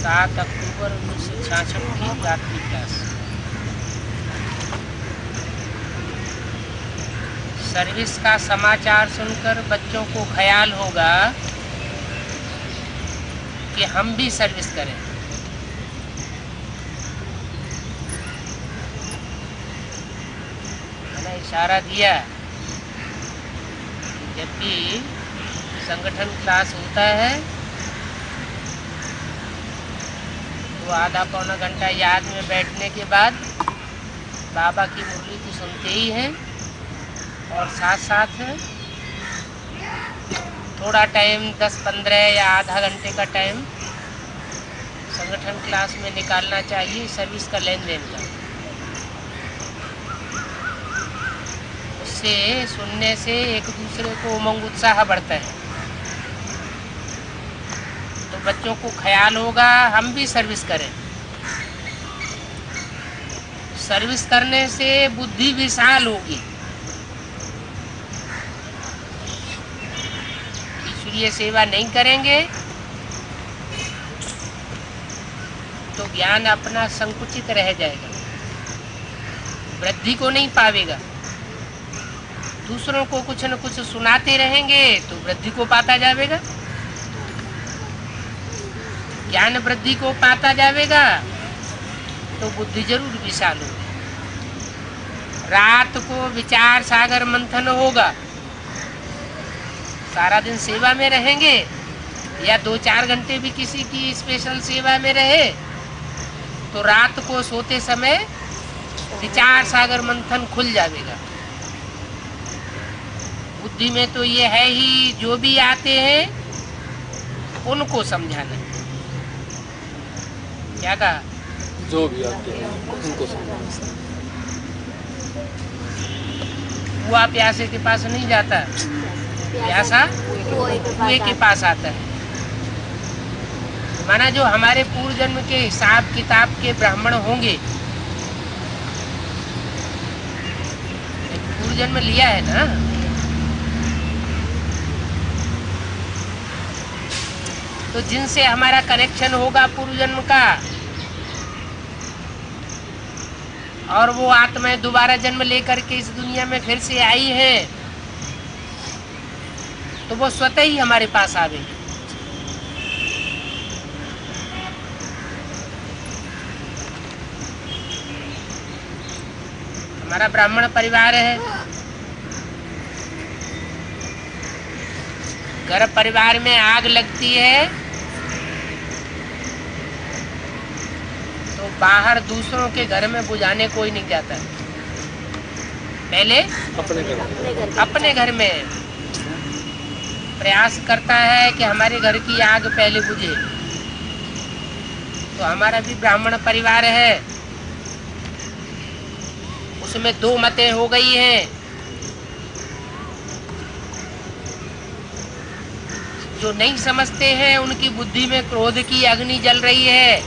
7 अक्टूबर 1966 की रात्रि class. Service का समाचार सुनकर बच्चों को ख्याल होगा कि हम भी सर्विस करें। मैंने इशारा दिया कि जब भी संगठन क्लास होता है तो आधा पौना घंटा याद में बैठने के बाद बाबा की मुरली को सुनते ही हैं और साथ साथ थोड़ा टाइम 10-15 या आधा घंटे का टाइम संगठन क्लास में निकालना चाहिए सर्विस का लेन देन का। उससे सुनने से एक दूसरे को उमंग उत्साह बढ़ता है, तो बच्चों को ख्याल होगा हम भी सर्विस करें। सर्विस करने से बुद्धि विशाल होगी, ईश्वरीय सेवा नहीं करेंगे तो ज्ञान अपना संकुचित रह जाएगा, वृद्धि को नहीं पावेगा। दूसरों को कुछ न कुछ सुनाते रहेंगे तो वृद्धि को पाता जाएगा, ज्ञान वृद्धि को पाता जाएगा तो बुद्धि जरूर विशाल होगी। रात को विचार सागर मंथन होगा। सारा दिन सेवा में रहेंगे या 2-4 घंटे भी किसी की स्पेशल सेवा में रहे तो रात को सोते समय विचार सागर मंथन खुल जाएगा। बुद्धि में तो ये है ही, जो भी आते हैं उनको समझाना। क्या कहा? जो भी आते हैं उनको समझाना। कुआ प्यासे के पास नहीं जाता, प्यासा कुएं के पास आता है। माना जो हमारे पूर्व जन्म के हिसाब किताब के ब्राह्मण होंगे, पूर्व जन्म लिया है ना, तो जिनसे हमारा कनेक्शन होगा पूर्व जन्म का और वो आत्माएं दोबारा जन्म लेकर के इस दुनिया में फिर से आई हैं, तो वो स्वतः ही हमारे पास आवेंगे। हमारा ब्राह्मण परिवार है, घर परिवार में आग लगती है तो बाहर दूसरों के घर में बुझाने कोई नहीं जाता, पहले अपने घर में प्रयास करता है कि हमारे घर की आग पहले बुझे। तो हमारा भी ब्राह्मण परिवार है, उसमें 2 मतें हो गई हैं। जो नहीं समझते हैं उनकी बुद्धि में क्रोध की अग्नि जल रही है,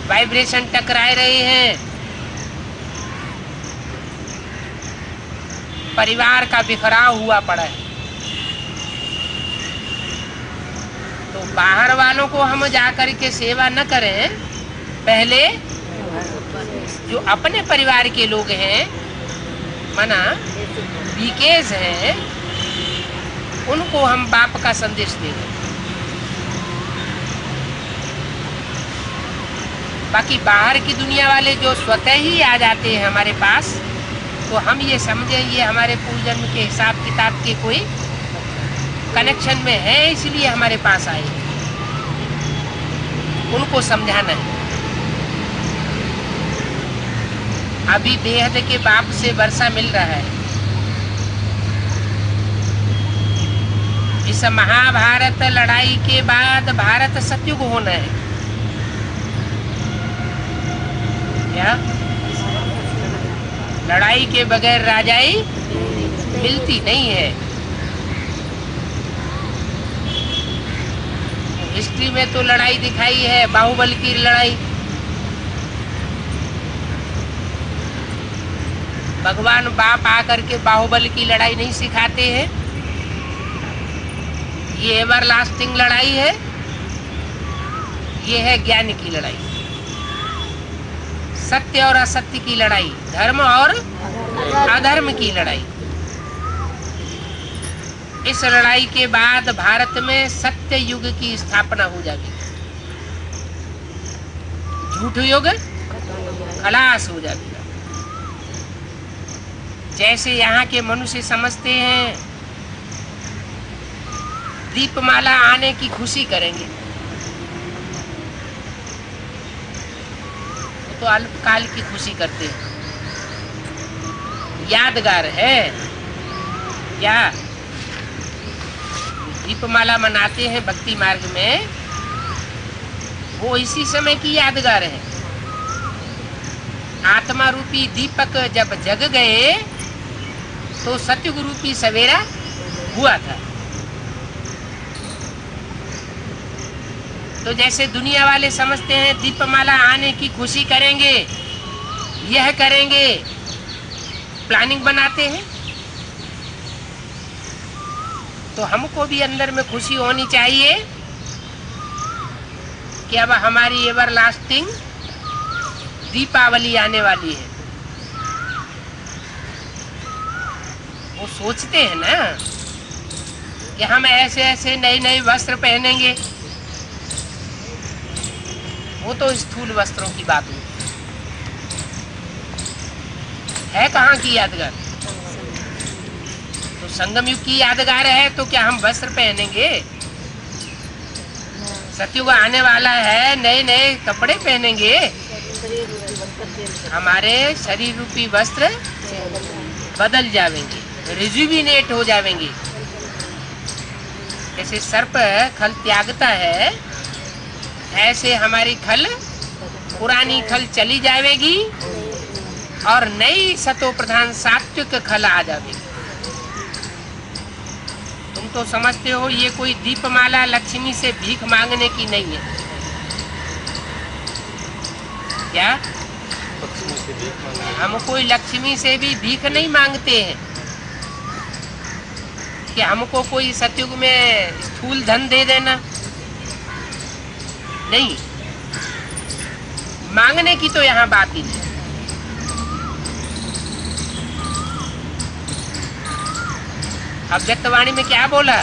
वाइब्रेशन टकराए रहे हैं, परिवार का बिखराव हुआ पड़ा है। तो बाहर वालों को हम जाकर के सेवा न करें, पहले जो अपने परिवार के लोग हैं, माना बीकेज हैं, उनको हम बाप का संदेश देंगे। बाकी बाहर की दुनिया वाले जो स्वतः ही आ जाते हैं हमारे पास, तो हम ये समझे ये हमारे पूर्व जन्म के हिसाब किताब के कोई कनेक्शन में है, इसलिए हमारे पास आए। उनको समझाना है। अभी बेहद के बाप से वर्षा मिल रहा है। इस महाभारत लड़ाई के बाद भारत सतयुग होना है। क्या लड़ाई के बगैर राजाई मिलती नहीं है। हिस्ट्री में तो लड़ाई दिखाई है, बाहुबल की लड़ाई। भगवान बाप आकर के बाहुबल की लड़ाई नहीं सिखाते हैं। ये एवरलास्टिंग लड़ाई है, ये है ज्ञान की लड़ाई, सत्य और असत्य की लड़ाई, धर्म और अधर्म की लड़ाई। इस लड़ाई के बाद भारत में सत्य युग की स्थापना हो जाएगी, झूठ युग खलास हो जाएगा। जैसे यहाँ के मनुष्य समझते हैं दीपमाला आने की खुशी करेंगे, तो अल्पकाल की खुशी करते हैं, यादगार है क्या? दीपमाला मनाते हैं भक्ति मार्ग में, वो इसी समय की यादगार है। आत्मा रूपी दीपक जब जग गए तो सत्युग रूपी सवेरा हुआ था। तो जैसे दुनिया वाले समझते हैं दीपमाला आने की खुशी करेंगे, यह करेंगे, प्लानिंग बनाते हैं, तो हमको भी अंदर में खुशी होनी चाहिए कि अब हमारी एवरलास्टिंग दीपावली आने वाली है। वो सोचते हैं ना कि हम ऐसे ऐसे नए नए वस्त्र पहनेंगे, वो तो स्थूल वस्त्रों की बात है कहाँ की यादगार? तो संगम युग की यादगार है, तो क्या हम वस्त्र पहनेंगे? सतयुग आने वाला है, नए नए कपड़े पहनेंगे, हमारे शरीर रूपी वस्त्र बदल जाएंगे, रिजुविनेट हो जाएंगे। जैसे सर्प खल त्यागता है, ऐसे हमारी खल, पुरानी खल चली जाएगी और नई सतो प्रधान सात्विक खल आ जाएगी। तुम तो समझते हो ये कोई दीपमाला लक्ष्मी से भीख मांगने की नहीं है क्या? हम कोई लक्ष्मी से भी भीख नहीं मांगते हैं कि हमको कोई सतयुग में स्थूल धन दे देना, नहीं, मांगने की तो यहाँ बात ही नहीं। अव्यक्तवाणी में क्या बोला?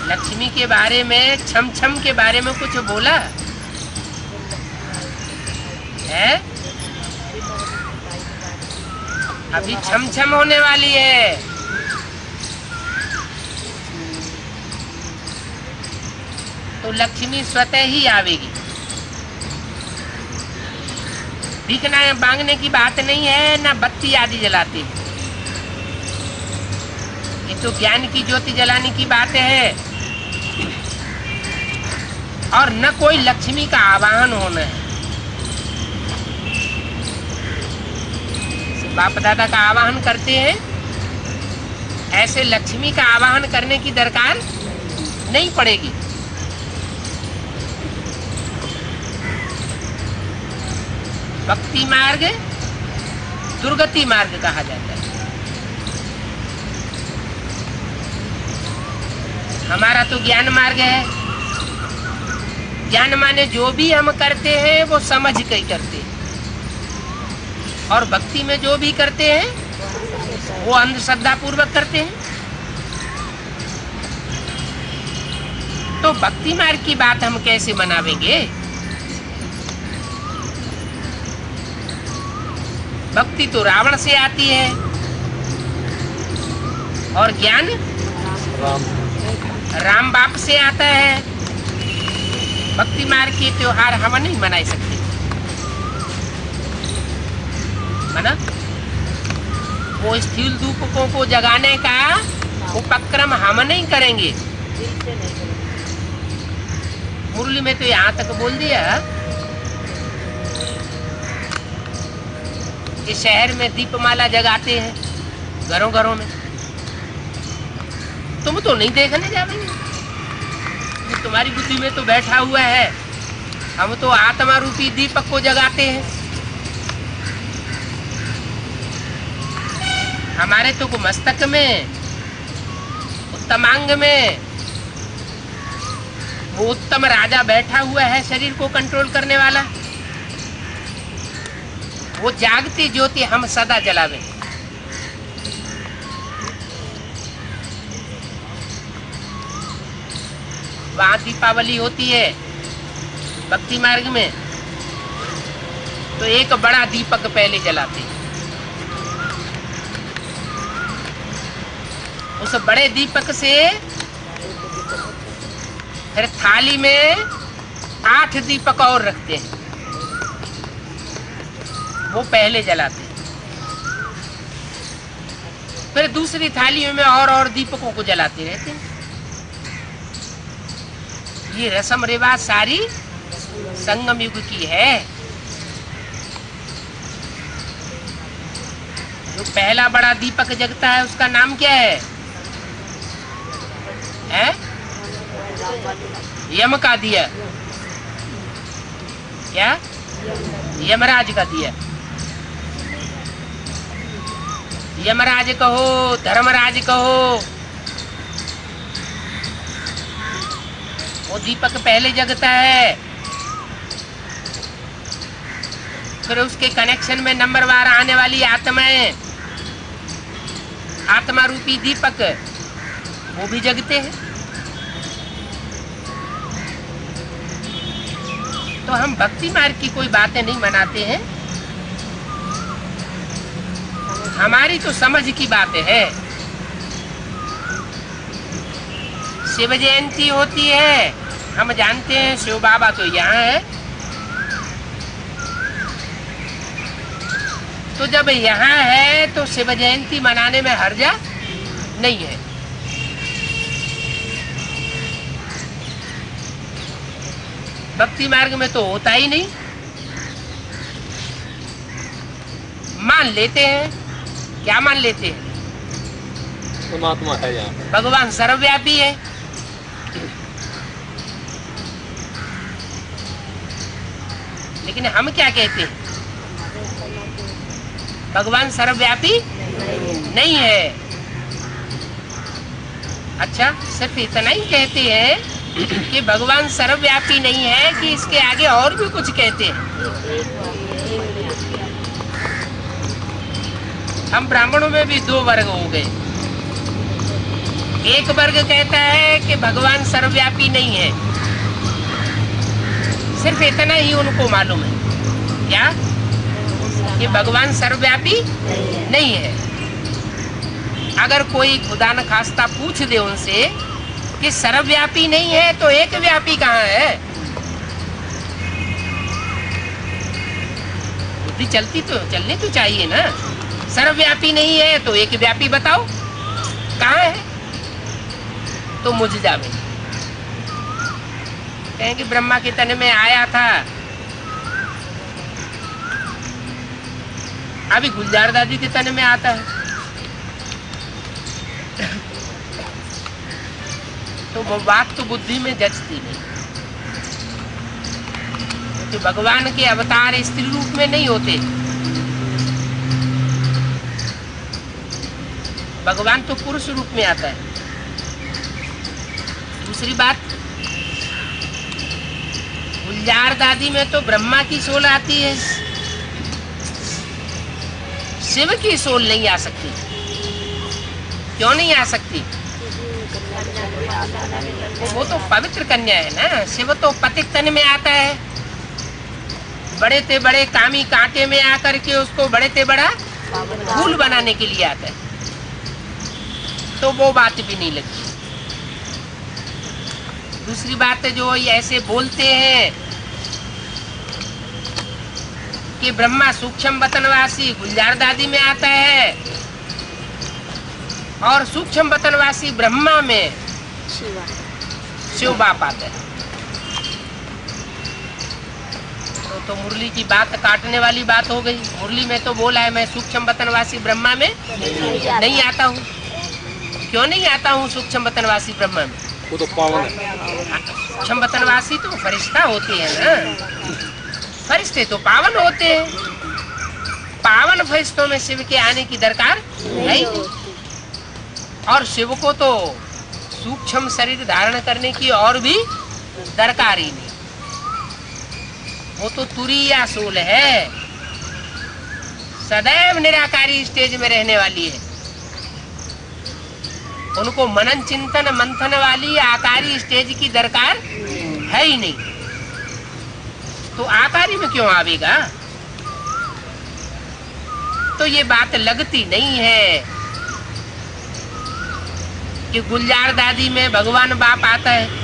लक्ष्मी के बारे में, छम छम के बारे में कुछ बोला है? अभी छम छम होने वाली है। तो लक्ष्मी स्वतः ही आवेगी, भीखना मांगने की बात नहीं है, ना बत्ती आदि जलाते हैं। ये तो ज्ञान की ज्योति जलाने की बात है, और न कोई लक्ष्मी का आवाहन होना है। बाप दादा का आवाहन करते हैं, ऐसे लक्ष्मी का आवाहन करने की दरकार नहीं पड़ेगी। भक्ति मार्ग दुर्गति मार्ग कहा जाता है। हमारा तो ज्ञान मार्ग है। ज्ञान माने जो भी हम करते हैं वो समझ के ही करते हैं, और भक्ति में जो भी करते हैं वो अंधश्रद्धा पूर्वक करते हैं। तो भक्ति मार्ग की बात हम कैसे मनावेंगे? भक्ति तो रावण से आती है, और ज्ञान राम बाप से आता है। भक्ति मार्ग के त्योहार हम नहीं मना सकते, मना वो स्थूल धूपों को जगाने का उपक्रम हम नहीं करेंगे। मुरली में तो यहाँ तक बोल दिया कि शहर में दीपमाला जगाते हैं घरों घरों में। तुम तो नहीं देखने जाएंगे, तुम्हारी बुद्धि में तो बैठा हुआ है। हम तो आत्मा रूपी दीपक को जगाते हैं। हमारे तो मस्तक में, उत्तमांग में वो उत्तम राजा बैठा हुआ है शरीर को कंट्रोल करने वाला। वो जागती ज्योति हम सदा जलावे। वहां दीपावली होती है भक्ति मार्ग में, तो एक बड़ा दीपक पहले जलाते हैं। उस बड़े दीपक से फिर थाली में 8 दीपक और रखते हैं, वो पहले जलाते हैं। फिर दूसरी थाली में और दीपकों को जलाते रहते हैं। ये रस्म रिवाज सारी संगम युग की है। जो पहला बड़ा दीपक जगता है उसका नाम क्या है? यम का दिया। क्या? यमराज का दिया। यमराज कहो, धर्मराज कहो, वो दीपक पहले जगता है। फिर उसके कनेक्शन में नंबरवार आने वाली आत्माएं, आत्मा रूपी दीपक, वो भी जगते हैं। तो हम भक्ति मार्ग की कोई बातें नहीं मनाते हैं, हमारी तो समझ की बातें है। शिव जयंती होती है, हम जानते हैं शिव बाबा तो यहाँ है। तो जब यहाँ है तो शिव जयंती मनाने में हर्जा नहीं है। भक्ति मार्ग में तो होता ही नहीं। मान लेते हैं, क्या मान लेते हैं? परमात्मा है यहाँ, भगवान सर्वव्यापी है। लेकिन हम क्या कहते हैं? भगवान सर्वव्यापी नहीं है। अच्छा, सिर्फ इतना ही कहते हैं कि भगवान सर्वव्यापी नहीं है कि इसके आगे और भी कुछ कहते हैं। हम ब्राह्मणों में भी 2 वर्ग हो गए। एक वर्ग कहता है कि भगवान सर्वव्यापी नहीं है, सिर्फ इतना ही उनको मालूम है। क्या? कि भगवान सर्वव्यापी नहीं है। अगर कोई खुदा न खास्ता पूछ दे उनसे कि सर्वव्यापी नहीं है तो एक व्यापी कहाँ है? बुद्धि चलनी तो चाहिए ना। सर्वव्यापी नहीं है तो एक व्यापी बताओ कहाँ है? तो मुझ जावे कहेंगे ब्रह्मा के तन में आया था। अभी गुलजार दादी के तन में आता है। तो वो बात तो बुद्धि में जचती नहीं। तो भगवान के अवतार स्त्री रूप में नहीं होते। भगवान तो पुरुष रूप में आता है। दूसरी बात, गुलजार दादी में तो ब्रह्मा की सोल आती है, शिव की सोल नहीं आ सकती। क्यों नहीं आ सकती? वो तो पवित्र कन्या है ना। शिव तो पतित तन में आता है, बड़े ते बड़े कामी कांटे में आकर के उसको बड़े ते बड़ा फूल बनाने के लिए आता है। तो वो बात भी नहीं लगती। दूसरी बात जो ऐसे बोलते हैं कि ब्रह्मा सूक्ष्म वतनवासी गुलजार दादी में आता है और सूक्ष्म वतनवासी ब्रह्मा में शिव बाप आता है। तो मुरली की बात काटने वाली बात हो गई। मुरली में तो बोला है मैं सूक्ष्म वतनवासी ब्रह्मा में नहीं आता हूँ। क्यों नहीं आता हूँ सूक्ष्म वतनवासी ब्रह्मा में? वो तो पावन है। सूक्ष्म वतनवासी तो फरिश्ता होते हैं ना। फरिश्ते तो पावन होते हैं। पावन फरिश्तों में शिव के आने की दरकार नहीं। और शिव को तो सूक्ष्म शरीर धारण करने की और भी दरकार ही नहीं। वो तो तुरीया सोल है, सदैव निराकारी स्टेज में रहने वाली है। उनको मनन चिंतन मंथन वाली आकारी स्टेज की दरकार है ही नहीं, तो आकारी में क्यों आवेगा? तो ये बात लगती नहीं है कि गुलजार दादी में भगवान बाप आता है।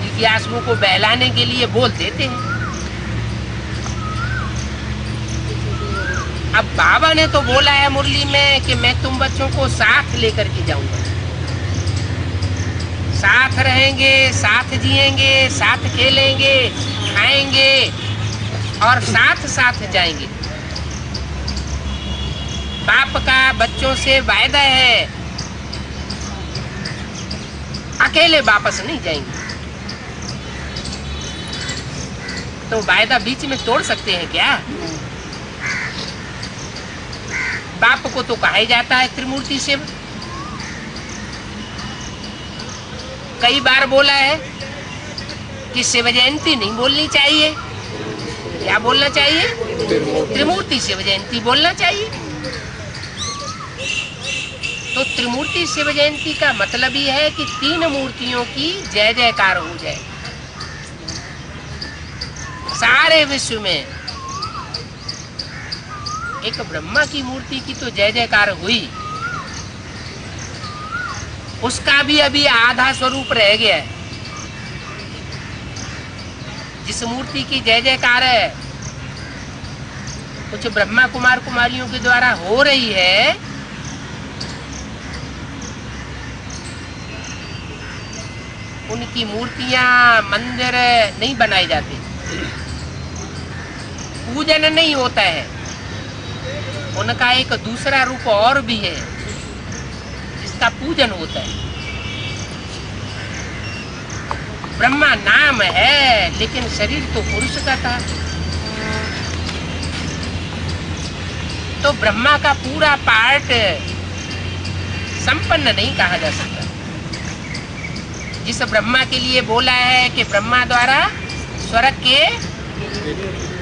जिज्ञासुओं को बहलाने के लिए बोल देते हैं। अब बाबा ने तो बोला है मुरली में कि मैं तुम बच्चों को साथ लेकर के जाऊंगा, साथ रहेंगे, साथ जिएंगे, साथ खेलेंगे, खाएंगे और साथ साथ जाएंगे। बाप का बच्चों से वायदा है, अकेले वापस नहीं जाएंगे। तो वायदा बीच में तोड़ सकते हैं क्या? बाप को तो कहा ही जाता है त्रिमूर्ति से। कई बार बोला है कि शिव जयंती नहीं बोलनी चाहिए। क्या बोलना चाहिए? त्रिमूर्ति शिव जयंती बोलना चाहिए। तो त्रिमूर्ति शिव जयंती का मतलब ही है कि तीन मूर्तियों की जय जयकार हो जाए। सारे विश्व में एक ब्रह्मा की मूर्ति की तो जय जयकार हुई, उसका भी अभी आधा स्वरूप रह गया है। जिस मूर्ति की जय जयकार है कुछ ब्रह्मा कुमार कुमारियों के द्वारा हो रही है, उनकी मूर्तियां मंदिर नहीं बनाए जाते, पूजन नहीं होता है। उनका एक दूसरा रूप और भी है जिसका पूजन होता है। ब्रह्मा नाम है लेकिन शरीर तो पुरुष का था। तो ब्रह्मा का पूरा पार्ट संपन्न नहीं कहा जा सकता। जिस ब्रह्मा के लिए बोला है कि ब्रह्मा द्वारा स्वर्ग के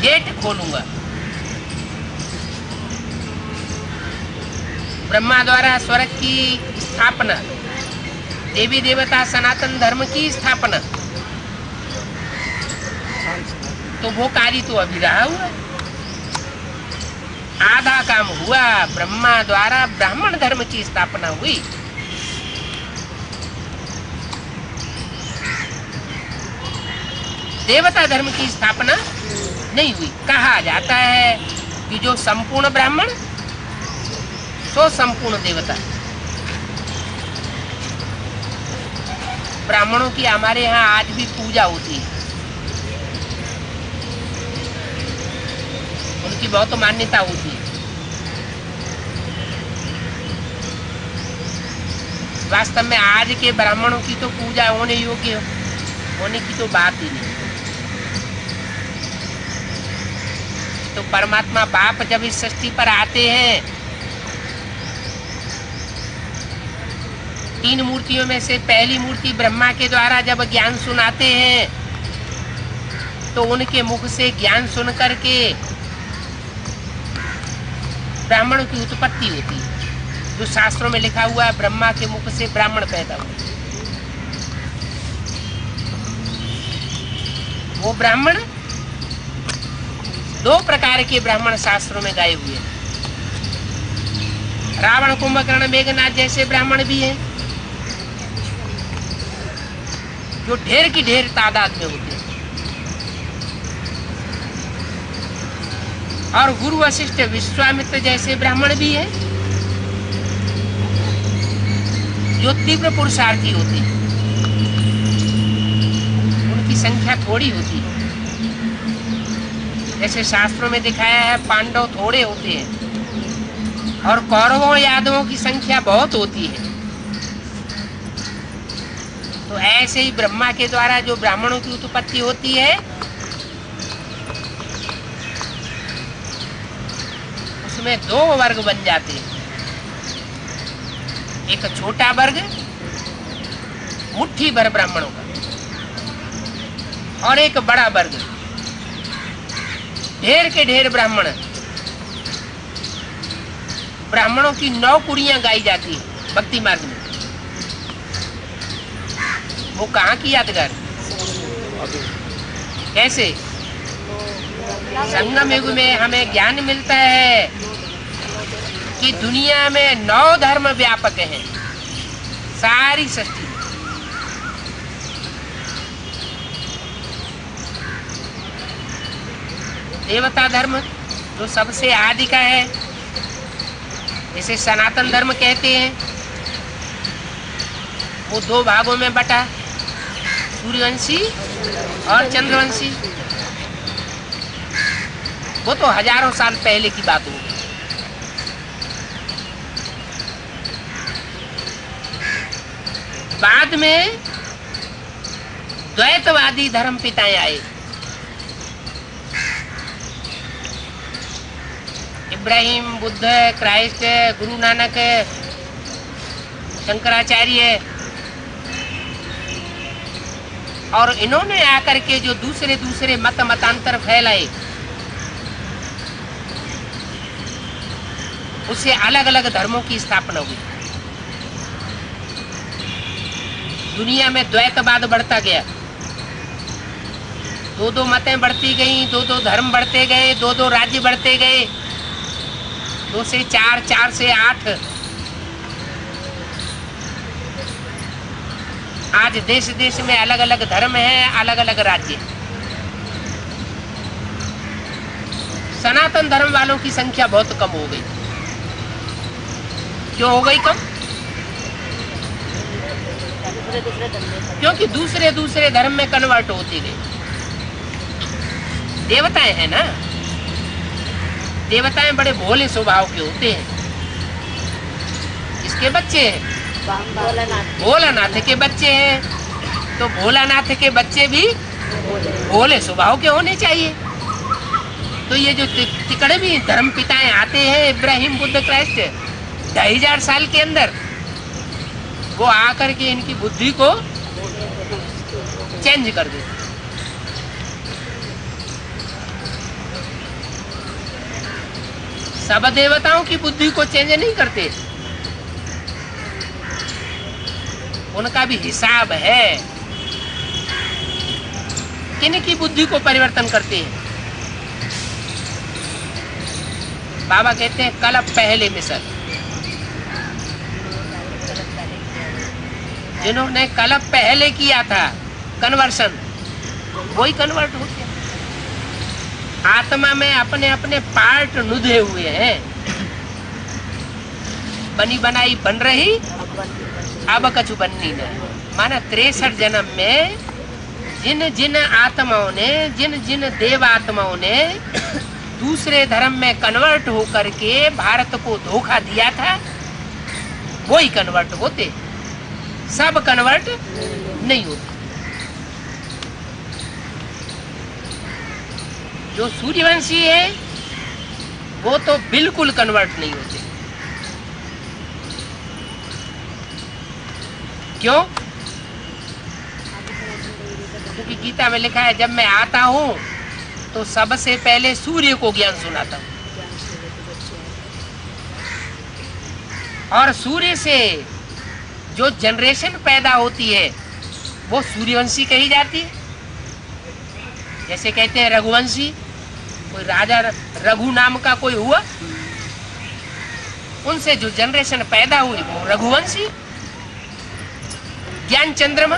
गेट खोलूंगा, ब्रह्मा द्वारा स्वर्ग की स्थापना, देवी देवता सनातन धर्म की स्थापना, तो वो कार्य तो अभी रहा हुआ। आधा काम हुआ, ब्रह्मा द्वारा ब्राह्मण धर्म की स्थापना हुई। देवता धर्म की स्थापना नहीं हुई। कहा जाता है कि जो संपूर्ण ब्राह्मण तो संपूर्ण देवता। ब्राह्मणों की हमारे यहाँ आज भी पूजा होती है, उनकी बहुत मान्यता होती है। वास्तव में आज के ब्राह्मणों की तो पूजा होने योग्य होने की तो बात ही नहीं। तो परमात्मा बाप जब इस सृष्टि पर आते हैं, तीन मूर्तियों में से पहली मूर्ति ब्रह्मा के द्वारा जब ज्ञान सुनाते हैं, तो उनके मुख से ज्ञान सुन करके ब्राह्मणों की उत्पत्ति होती है। जो शास्त्रों में लिखा हुआ है, ब्रह्मा के मुख से ब्राह्मण पैदा हुए। वो ब्राह्मण, दो प्रकार के ब्राह्मण शास्त्रों में गाए हुए हैं। रावण कुंभकर्ण मेघनाथ जैसे ब्राह्मण भी हैं, जो ढेर की ढेर तादाद में होते हैं। और गुरु वशिष्ठ विश्वामित्र जैसे ब्राह्मण भी हैं, जो तीव्र पुरुषार्थी होते हैं। उनकी संख्या थोड़ी होती है। जैसे शास्त्रों में दिखाया है, पांडव थोड़े होते हैं और कौरवों यादवों की संख्या बहुत होती है। तो ऐसे ही ब्रह्मा के द्वारा जो ब्राह्मणों की उत्पत्ति होती है, उसमें दो वर्ग बन जाते हैं। एक छोटा वर्ग मुट्ठी भर ब्राह्मणों का, और एक बड़ा वर्ग ढेर के ढेर ब्राह्मण। ब्राह्मणों की 9 कुड़ियां गाई जाती है भक्ति मार्ग में। वो कहाँ की यादगार? कैसे? संगम युग में हमें ज्ञान मिलता है कि दुनिया में 9 धर्म व्यापक हैं, सारी सृष्टि। देवता धर्म जो सबसे आदि का है, इसे सनातन धर्म कहते हैं। वो 2 भागों में बटा, सूर्यवंशी और चंद्रवंशी। वो तो हजारों साल पहले की बात होगी। बाद में द्वैतवादी धर्म पिताएं आए। इब्राहिम, बुद्ध, क्राइस्ट, गुरु नानक, शंकराचार्य, और इन्होंने आकर के जो दूसरे दूसरे मतांतर फैलाए, उससे अलग अलग धर्मों की स्थापना हुई। दुनिया में द्वैतवाद बढ़ता गया, 2-2 मतें बढ़ती गई, 2-2 धर्म बढ़ते गए, 2-2 राज्य बढ़ते गए, 2 से 4, 4 से 8। आज देश देश में अलग अलग धर्म है, अलग अलग राज्य। सनातन धर्म वालों की संख्या बहुत कम हो गई। क्यों हो गई कम? क्योंकि दूसरे दूसरे धर्म में कन्वर्ट होती गई। देवताएं हैं ना, देवताएं बड़े भोले स्वभाव के होते हैं। इसके बच्चे हैं, भोलानाथ के बच्चे हैं, तो भोलानाथ के बच्चे भी भोले स्वभाव के होने चाहिए। तो ये जो तिकड़े भी धर्म पिताएं आते हैं, इब्राहिम, बुद्ध, क्राइस्ट, 2500 साल के अंदर वो आकर के इनकी बुद्धि को चेंज कर देते। सब देवताओं की बुद्धि को चेंज नहीं करते, उनका भी हिसाब है। किन की बुद्धि को परिवर्तन करते हैं? बाबा कहते हैं कल पहले मिसल। जिन्होंने कल पहले किया था कन्वर्शन, वही कन्वर्ट हो गया। आत्मा में अपने अपने पार्ट नुधे हुए हैं। बनी बनाई बन रही, अब कछु बननी नहीं। माना 63 जन्म में जिन जिन आत्माओं ने, जिन जिन देव आत्माओं ने दूसरे धर्म में कन्वर्ट होकर के भारत को धोखा दिया था, वही कन्वर्ट होते। सब कन्वर्ट नहीं होते। जो सूर्यवंशी है वो तो बिल्कुल कन्वर्ट नहीं होते। क्यों? क्योंकि गीता में लिखा है जब मैं आता हूं तो सबसे पहले सूर्य को ज्ञान सुनाता हूं, और सूर्य से जो जनरेशन पैदा होती है वो सूर्यवंशी कही जाती है। जैसे कहते हैं रघुवंशी, कोई राजा रघु नाम का कोई हुआ, उनसे जो जनरेशन पैदा हुई वो रघुवंशी। ज्ञान चंद्रमा,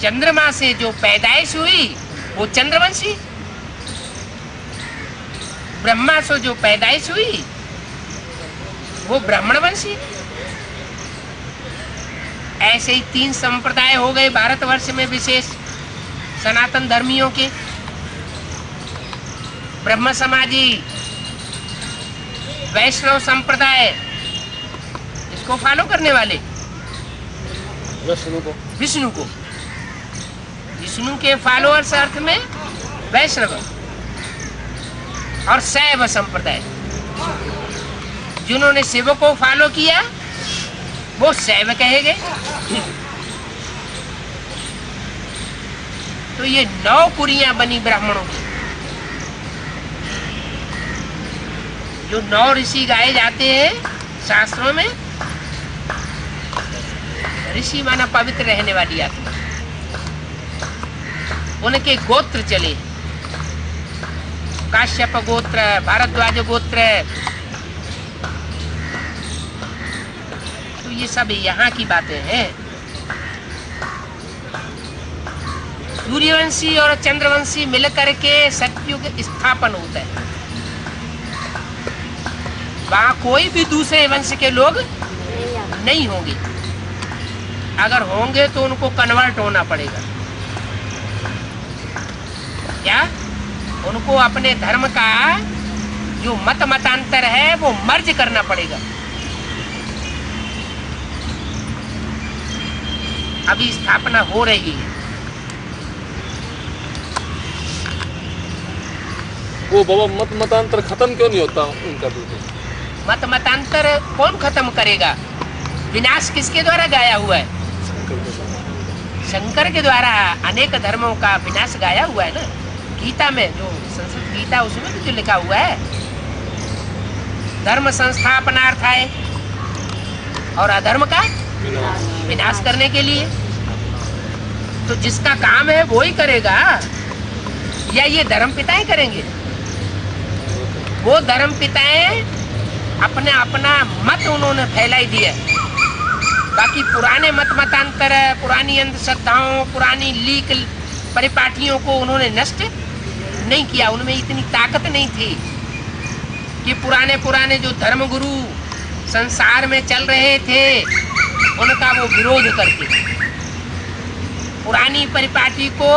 चंद्रमा से जो पैदाइश हुई वो चंद्रवंशी। ब्रह्मा से जो पैदाइश हुई वो ब्राह्मणवंशी। ऐसे ही 3 संप्रदाय हो गए भारतवर्ष में, विशेष सनातन धर्मियों के। ब्रह्म समाजी, वैष्णव संप्रदाय, इसको फॉलो करने वाले विष्णु को, विष्णु के फॉलोअर्स अर्थ में वैष्णव, और शैव संप्रदाय। जिन्होंने शिव को फॉलो किया वो शैव कहे गए। तो ये 9 कुरियां बनी ब्राह्मणों की। जो 9 ऋषि गाए जाते हैं शास्त्रों में, ऋषि माना पवित्र रहने वाली आत्मा, उनके गोत्र चले। काश्यप गोत्र, भारद्वाज गोत्र, तो ये सब यहाँ की बातें हैं। सूर्यवंशी और चंद्रवंशी मिलकर के सतयुग स्थापन होता है। वहां कोई भी दूसरे वंश के लोग नहीं होंगे। अगर होंगे तो उनको कन्वर्ट होना पड़ेगा। क्या? उनको अपने धर्म का जो मतांतर है वो मर्ज करना पड़ेगा। अभी स्थापना हो रही है। वो बाबा मतांतर खत्म क्यों नहीं होता उनका? मतांतर कौन खत्म करेगा? विनाश किसके द्वारा गाया हुआ है? शंकर के द्वारा अनेक धर्मों का विनाश गाया हुआ है ना। गीता में, जो संस्कृत गीता, उसमें भी तो लिखा हुआ है धर्म संस्थापनार्थाय, और अधर्म का विनाश करने के लिए। तो जिसका काम है वो ही करेगा, या ये धर्म पिताएं करेंगे? वो धर्म पिताएं अपना अपना मत उन्होंने फैलाई दिया। बाकी पुराने मतांतर, पुरानी अंधश्रद्धाओं, पुरानी लीक परिपाटियों को उन्होंने नष्ट नहीं किया। उनमें इतनी ताकत नहीं थी कि पुराने जो धर्मगुरु संसार में चल रहे थे उनका वो विरोध करके पुरानी परिपाटी को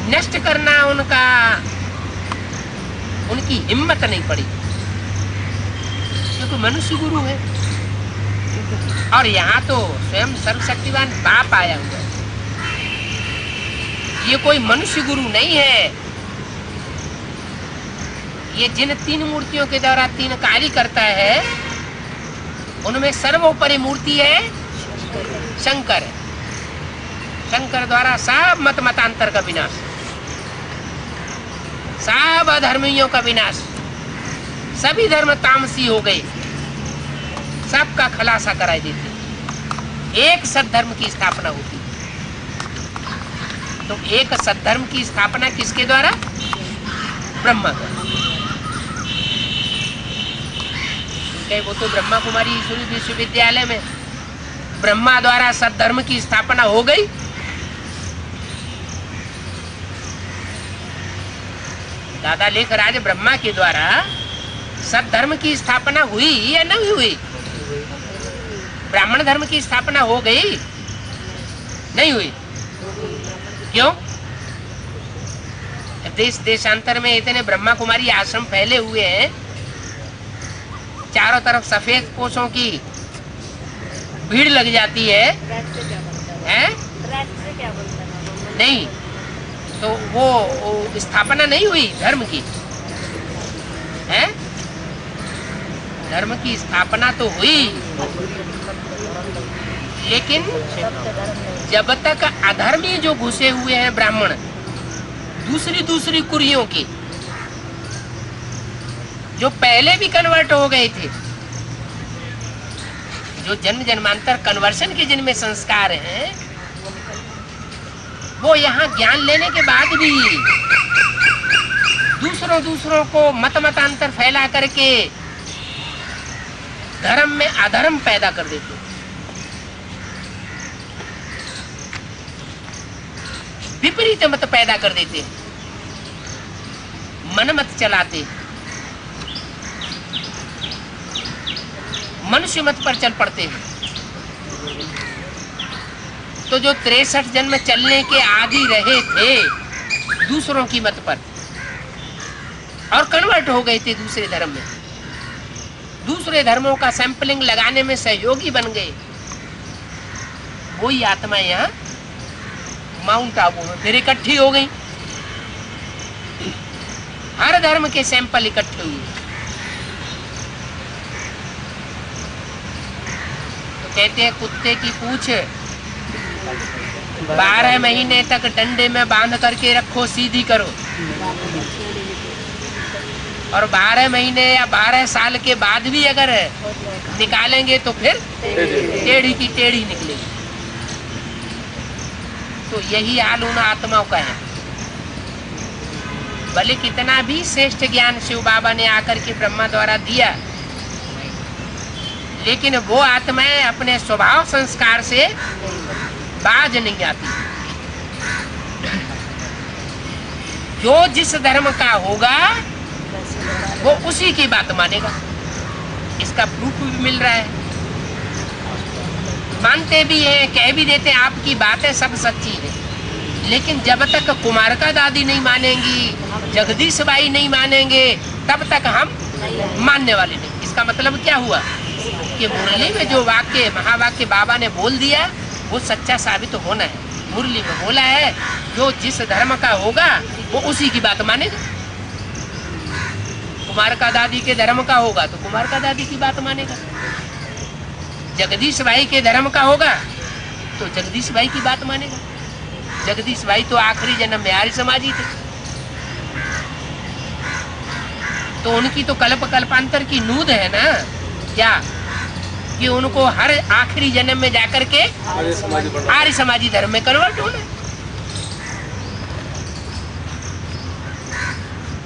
नष्ट करना उनकी हिम्मत नहीं पड़ी, क्योंकि मनुष्य गुरु है। और यहाँ तो स्वयं सर्वशक्तिवान बाप आया हुआ है। ये कोई मनुष्य गुरु नहीं है। ये जिन 3 मूर्तियों के द्वारा 3 कार्य करता है उनमें सर्वोपरि मूर्ति है शंकर। शंकर द्वारा सब मतांतर का विनाश, सब अधर्मियों का विनाश, सभी धर्म तामसी हो गए, सबका खलासा कराई देते। एक सद्धर्म की स्थापना होती। तो एक सद्धर्म की स्थापना किसके द्वारा? ब्रह्मा द्वारा। वो तो ब्रह्मा कुमारी ईश्वरी विश्वविद्यालय में ब्रह्मा द्वारा सद्धर्म की स्थापना हो गई। दादा लेखराज ब्रह्मा के द्वारा सद्धर्म की स्थापना हुई या नहीं हुई? ब्राह्मण धर्म की स्थापना हो गई? नहीं हुई। क्यों? देश देशांतर में इतने ब्रह्मा कुमारी आश्रम फैले हुए हैं, चारों तरफ सफेद पोषों की भीड़ लग जाती है। हैं? नहीं, तो वो स्थापना नहीं हुई धर्म की। हैं? धर्म की स्थापना तो हुई, लेकिन जब तक अधर्मी जो घुसे हुए हैं ब्राह्मण, दूसरी कुरियों की, जो पहले भी कन्वर्ट हो गए थे, जो जन्म जन्मांतर कन्वर्शन के जिनमें संस्कार हैं, वो यहाँ ज्ञान लेने के बाद भी दूसरों को मतांतर फैला करके धर्म में अधर्म पैदा कर देते, विपरीत मत पैदा कर देते, मन मत चलाते, मनुष्य मत पर चल पड़ते हैं। तो जो 63 जन्म चलने के आदि रहे थे दूसरों की मत पर और कन्वर्ट हो गए थे दूसरे धर्म में, दूसरे धर्मों का सैंपलिंग लगाने में सहयोगी बन गए, वही आत्मा यहाँ माउंट आबू में फिर इकट्ठी हो गई। हर धर्म के सैंपल इकट्ठे हुए। कहते हैं कुत्ते की पूंछ 12 महीने तक डंडे में बांध करके रखो, सीधी करो, और 12 महीने या 12 साल के बाद भी अगर निकालेंगे तो फिर टेढ़ी की टेढ़ी निकलेगी। तो यही हाल उन आत्माओं का है। भले कितना भी श्रेष्ठ ज्ञान शिव बाबा ने आकर के ब्रह्मा द्वारा दिया, लेकिन वो आत्माएं अपने स्वभाव संस्कार से बाज नहीं आती। जो जिस धर्म का होगा वो उसी की बात मानेगा। इसका प्रूफ भी मिल रहा है। मानते भी हैं, कह भी देते हैं आपकी बातें सब सच्ची है, लेकिन जब तक कुमारका दादी नहीं मानेंगी, जगदीश बाई नहीं मानेंगे, तब तक हम मानने वाले नहीं। इसका मतलब क्या हुआ कि मुरली में जो वाक्य महावाक्य बाबा ने बोल दिया वो सच्चा साबित होना है। मुरली में बोला है जो जिस धर्म का होगा वो उसी की बात मानेगा। कुमारका दादी के धर्म का होगा तो कुमारका दादी की बात मानेगा। जगदीश भाई के धर्म का होगा तो जगदीश भाई की बात मानेगा। जगदीश भाई तो आखिरी जन्म में आर्य समाजी थे, तो उनकी तो कल्प कल्पांतर की नूद है ना, क्या कि उनको हर आखिरी जन्म में जाकर के आर्य समाजी धर्म में कन्वर्ट होना।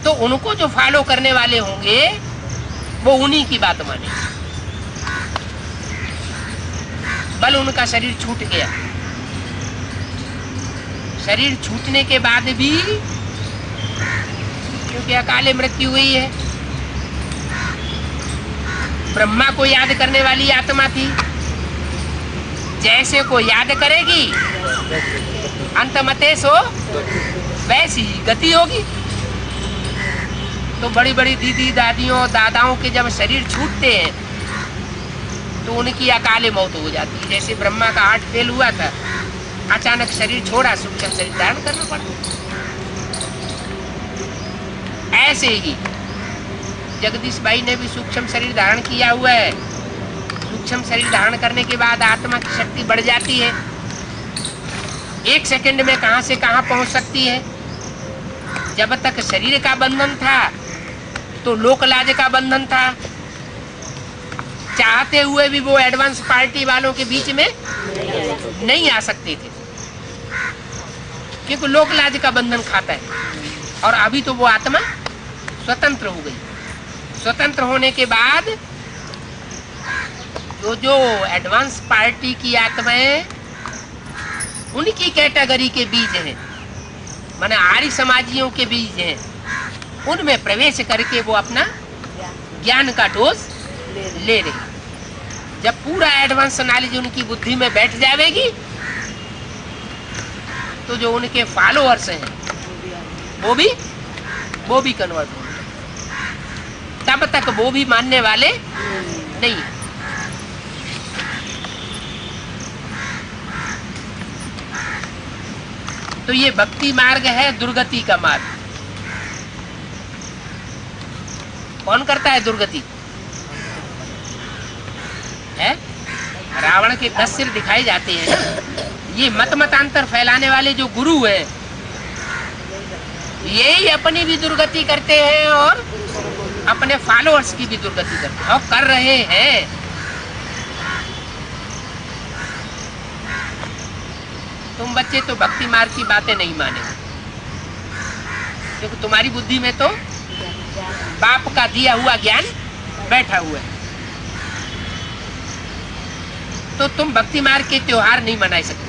तो उनको जो फॉलो करने वाले होंगे वो उन्हीं की बात मानेंगे। बल उनका शरीर छूट गया, शरीर छूटने के बाद भी क्योंकि अकाले मृत्यु हुई है, ब्रह्मा को याद करने वाली आत्मा थी, जैसे को याद करेगी अंतमते सो वैसी ही गति होगी। तो बड़ी बड़ी दीदी दादियों दादाओं के जब शरीर छूटते हैं तो उनकी अकाले मौत हो जाती है। जैसे ब्रह्मा का हार्ट फेल हुआ था, अचानक शरीर छोड़ा, सूक्ष्म शरीर धारण करना पड़ा। ऐसे ही जगदीश भाई ने भी सूक्ष्म शरीर धारण किया हुआ है। सूक्ष्म शरीर धारण करने के बाद आत्मा की शक्ति बढ़ जाती है। 1 सेकंड में कहां से कहां पहुंच सकती है। जब तक शरीर का बंधन था तो लोकलाज का बंधन था, चाहते हुए भी वो एडवांस पार्टी वालों के बीच में नहीं आ सकते थे, क्योंकि लोकलाज का बंधन खाता है। और अभी तो वो आत्मा स्वतंत्र हो गई। स्वतंत्र होने के बाद जो एडवांस पार्टी की आत्माएं उनकी कैटेगरी के बीज हैं, माने आर्य समाजियों के बीज हैं, उनमें प्रवेश करके वो अपना ज्ञान का डोज ले रही। जब पूरा एडवांस नॉलेज उनकी बुद्धि में बैठ जाएगी तो जो उनके फॉलोअर्स हैं वो भी कन्वर्ट होंगे। तब तक वो भी मानने वाले नहीं है। तो ये भक्ति मार्ग है दुर्गति का मार्ग। कौन करता है दुर्गति? है रावण के 10 सिर दिखाए जाते हैं ना। ये मतांतर फैलाने वाले जो गुरु हैं यही अपनी भी दुर्गति करते हैं और अपने फॉलोअर्स की भी दुर्गति करते हैं और कर रहे हैं। तुम बच्चे तो भक्ति मार्ग की बातें नहीं मानेंगे, क्योंकि तुम्हारी बुद्धि में तो बाप का दिया हुआ ज्ञान बैठा हुआ है। तो तुम भक्ति मार्ग के त्योहार नहीं मना सकते।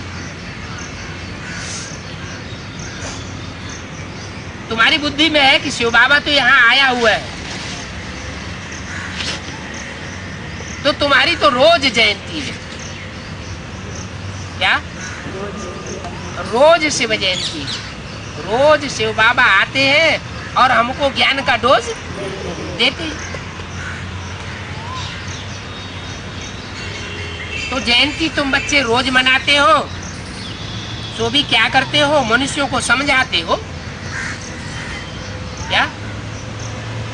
तुम्हारी बुद्धि में है कि शिव बाबा तो यहाँ आया हुआ है, तो तुम्हारी तो रोज जयंती है। क्या? रोज शिव जयंती, रोज शिव बाबा आते हैं और हमको ज्ञान का डोज देते हैं। तो जयंती तुम बच्चे रोज मनाते हो, तो भी क्या करते हो? मनुष्यों को समझाते हो। क्या?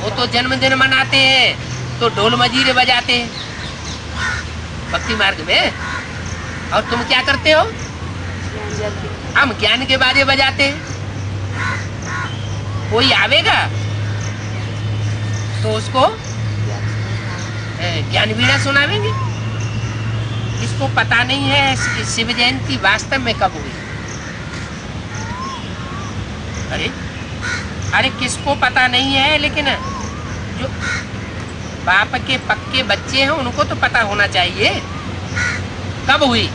वो तो जन्मदिन मनाते हैं तो ढोल मजीरे बजाते हैं, भक्ति मार्ग में। और तुम क्या करते हो? हम ज्ञान के बाजे बजाते हैं। कोई आवेगा तो उसको ज्ञान वीणा सुनावेंगे। इसको पता नहीं है कि शिव जयंती वास्तव में कब हुई। अरे किसको पता नहीं है, लेकिन जो बाप के पक्के बच्चे हैं उनको तो पता होना चाहिए कब हुई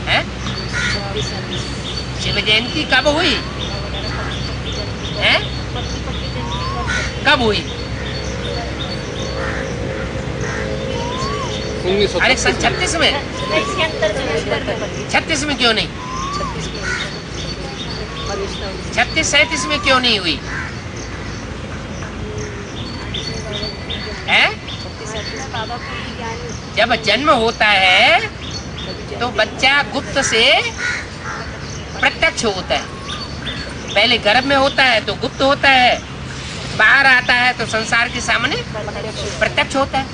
है। शिव जयंती कब हुई है? कब हुई? 1936 अरे सन 36 में। 36 में क्यों नहीं? 36-37 में क्यों नहीं हुई है? जब जन्म होता है तो बच्चा गुप्त से प्रत्यक्ष होता है। पहले गर्भ में होता है तो गुप्त होता है, बाहर आता है तो संसार के सामने प्रत्यक्ष होता है।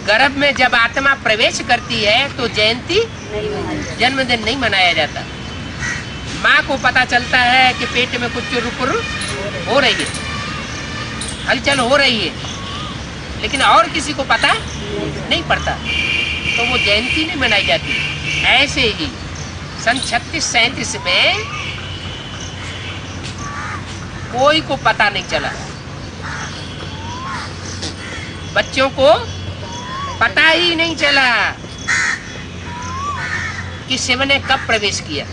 गर्भ में जब आत्मा प्रवेश करती है तो जयंती जन्मदिन नहीं मनाया जाता। माँ को पता चलता है कि पेट में कुछ चुरुपुर हो रही है, हलचल हो रही है, लेकिन और किसी को पता नहीं पड़ता, तो वो जयंती नहीं मनाई जाती। ऐसे ही सन 36-37 में कोई को पता नहीं चला, बच्चों को पता ही नहीं चला कि शिव ने कब प्रवेश किया।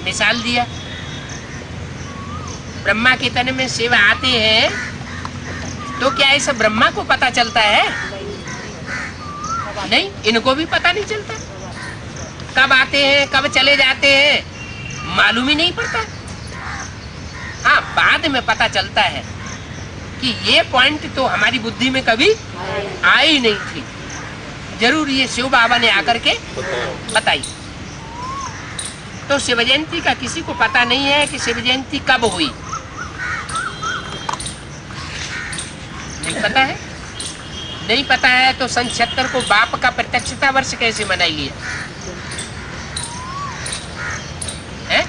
मिसाल दिया, ब्रह्मा के तन में शिव आते हैं तो क्या ऐसा ब्रह्मा को पता चलता है? नहीं, इनको भी पता नहीं चलता। कब आते हैं कब चले जाते हैं मालूम ही नहीं पड़ता। हाँ, बाद में पता चलता है कि ये पॉइंट तो हमारी बुद्धि में कभी आई नहीं थी, जरूर ये शिव बाबा ने आकर के बताई। तो शिव जयंती का किसी को पता नहीं है कि शिव जयंती कब हुई, नहीं पता है। नहीं पता है तो सन 76 को बाप का प्रत्यक्षता वर्ष कैसे मनाई लिया है?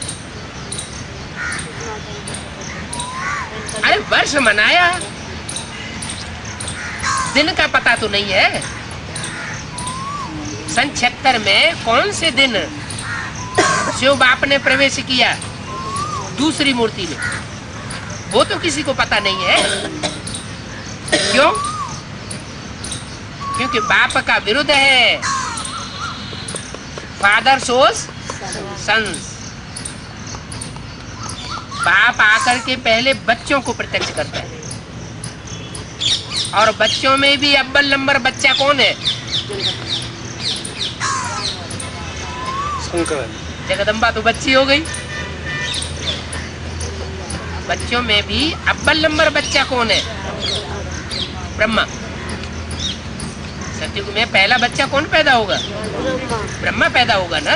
अरे वर्ष मनाया, दिन का पता तो नहीं है। सन 76 में कौन से दिन शिव बाप ने प्रवेश किया दूसरी मूर्ति में, वो तो किसी को पता नहीं है। क्यों? क्योंकि बाप का विरुद्ध है, फादर सोस सन्स। बाप आकर के पहले बच्चों को प्रत्यक्ष करता है, और बच्चों में भी अव्वल नंबर बच्चा कौन है? शंकर। जगदम्बा तो बच्ची हो गई। बच्चों में भी अव्वल नंबर बच्चा कौन है? ब्रह्मा। सतयुग में पहला बच्चा कौन पैदा होगा? ब्रह्मा पैदा होगा ना।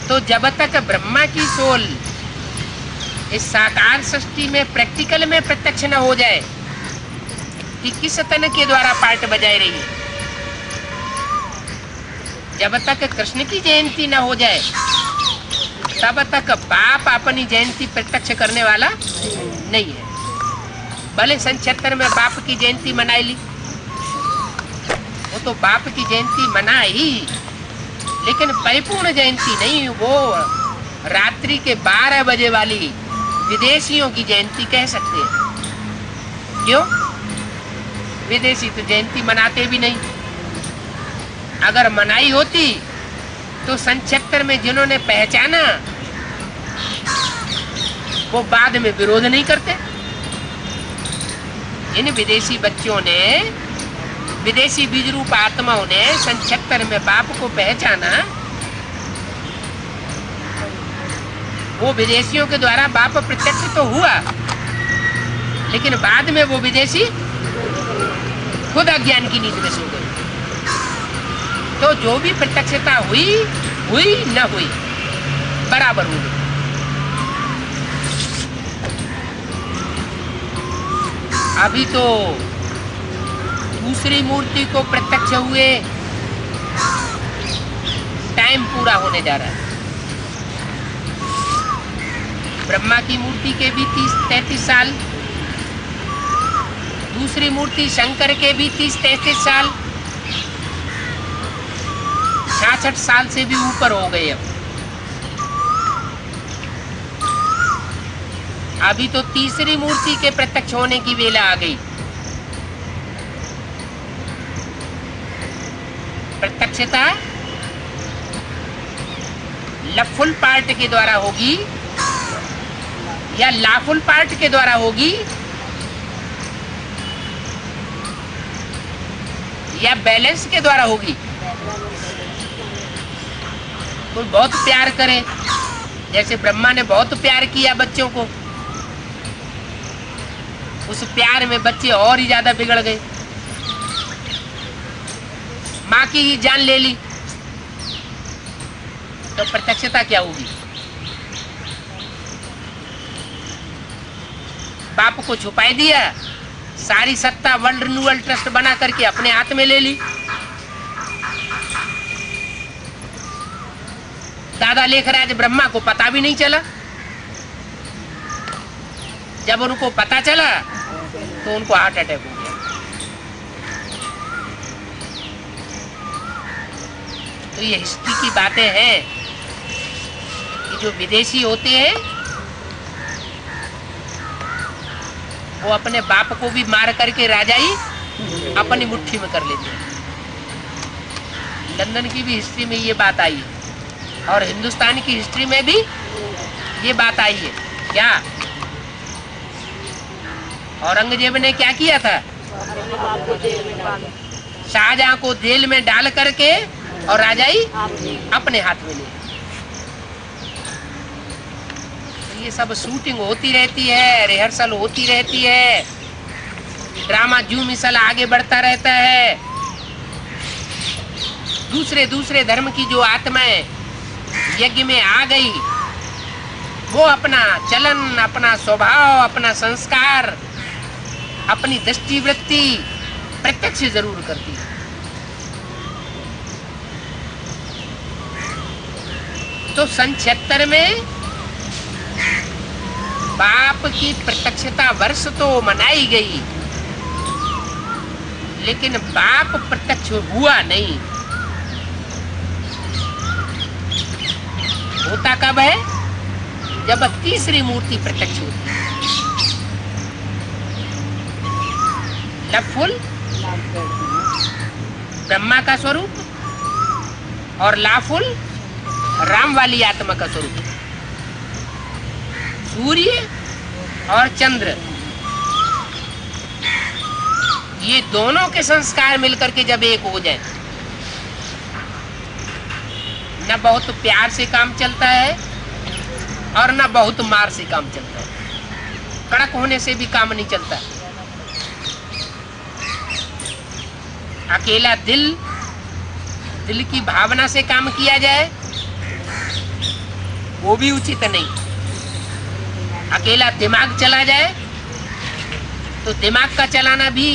तो जब तक ब्रह्मा की सोल इस साकार सृष्टि में प्रैक्टिकल में प्रत्यक्ष न हो जाए कि किस तन के द्वारा पार्ट बजाई रही है, जब तक कृष्ण की जयंती न हो जाए तब तक बाप अपनी जयंती प्रत्यक्ष करने वाला नहीं है। भले सन 76 में बाप की जयंती मनाई ली, वो तो बाप की जयंती मनाई, लेकिन परिपूर्ण जयंती नहीं। वो रात्रि के 12 बजे वाली विदेशियों की जयंती कह सकते हैं। क्यों? विदेशी तो जयंती मनाते भी नहीं। अगर मनाई होती तो सन 76 में जिन्होंने पहचाना वो बाद में विरोध नहीं करते। इन विदेशी बच्चों ने, विदेशी बीज रूप आत्माओं ने सन 76 में बाप को पहचाना, वो विदेशियों के द्वारा बाप प्रत्यक्ष तो हुआ, लेकिन बाद में वो विदेशी खुद अज्ञान की नींद में सो गए। तो जो भी प्रत्यक्षता हुई न हुई बराबर हो गई। अभी तो दूसरी मूर्ति को प्रत्यक्ष हुए टाइम पूरा होने जा रहा है। ब्रह्मा की मूर्ति के भी 30-33 साल, दूसरी मूर्ति शंकर के भी 30-33 साल, 66 साल से भी ऊपर हो गए। अभी तो तीसरी मूर्ति के प्रत्यक्ष होने की वेला आ गई। प्रत्यक्षता लफुल पार्ट के द्वारा होगी या लाफुल पार्ट के द्वारा होगी या बैलेंस के द्वारा होगी। कोई बहुत प्यार करे, जैसे ब्रह्मा ने बहुत प्यार किया बच्चों को, उस प्यार में बच्चे और ही ज्यादा बिगड़ गए, माँ की ही जान ले ली, तो प्रत्यक्षता क्या होगी? बाप को छुपाई दिया, सारी सत्ता वर्ल्ड रिन्यूअल ट्रस्ट बना करके अपने हाथ में ले ली। दादा लेखराज ब्रह्मा को पता भी नहीं चला। जब उनको पता चला तो उनको हार्ट अटैक हो गया। तो ये हिस्ट्री की बातें हैं कि जो विदेशी होते हैं वो अपने बाप को भी मार करके राजाई अपनी मुट्ठी में कर लेते हैं। लंदन की भी हिस्ट्री में ये बात आई है और हिंदुस्तान की हिस्ट्री में भी ये बात आई है। क्या औरंगजेब ने क्या किया था? शाहजहां को जेल में डाल करके और राजाई अपने हाथ में ले। ये सब शूटिंग होती रहती है, रिहर्सल होती रहती है, ड्रामा जू मिसल आगे बढ़ता रहता है। दूसरे धर्म की जो आत्माएं यज्ञ में आ गई, वो अपना चलन, अपना स्वभाव, अपना संस्कार, अपनी दृष्टिवृत्ति प्रत्यक्ष जरूर करती है। तो सन 76 में बाप की प्रत्यक्षता वर्ष तो मनाई गई, लेकिन बाप प्रत्यक्ष हुआ नहीं। होता कब है? जब तीसरी मूर्ति प्रत्यक्ष होती है। लफुल ब्रह्मा का स्वरूप और लाफुल राम वाली आत्मा का स्वरूप। सूर्य और चंद्र, ये दोनों के संस्कार मिलकर के जब एक हो जाए, न बहुत प्यार से काम चलता है और न बहुत मार से काम चलता है। कड़क होने से भी काम नहीं चलता। अकेला दिल की भावना से काम किया जाए वो भी उचित नहीं। अकेला दिमाग चला जाए तो दिमाग का चलाना भी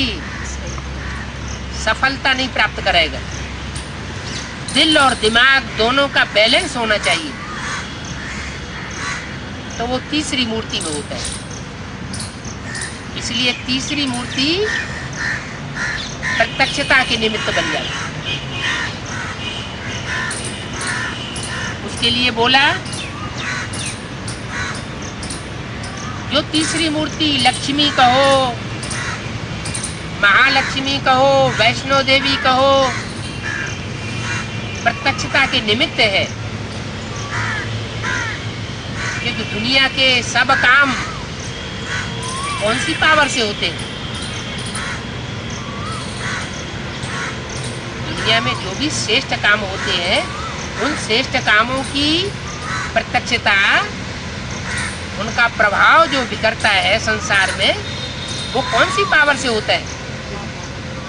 सफलता नहीं प्राप्त करेगा। दिल और दिमाग दोनों का बैलेंस होना चाहिए, तो वो तीसरी मूर्ति में होता है। इसलिए तीसरी मूर्ति प्रत्यक्षता के निमित्त बन जाती। उसके लिए बोला जो तीसरी मूर्ति लक्ष्मी कहो, महालक्ष्मी कहो, वैष्णो देवी कहो, प्रत्यक्षता के निमित्त है। क्योंकि दुनिया के सब काम कौन सी पावर से होते हैं? दुनिया में जो भी श्रेष्ठ काम होते हैं, उन श्रेष्ठ कामों की प्रत्यक्षता, उनका प्रभाव जो बिखरता है संसार में, वो कौन सी पावर से होता है?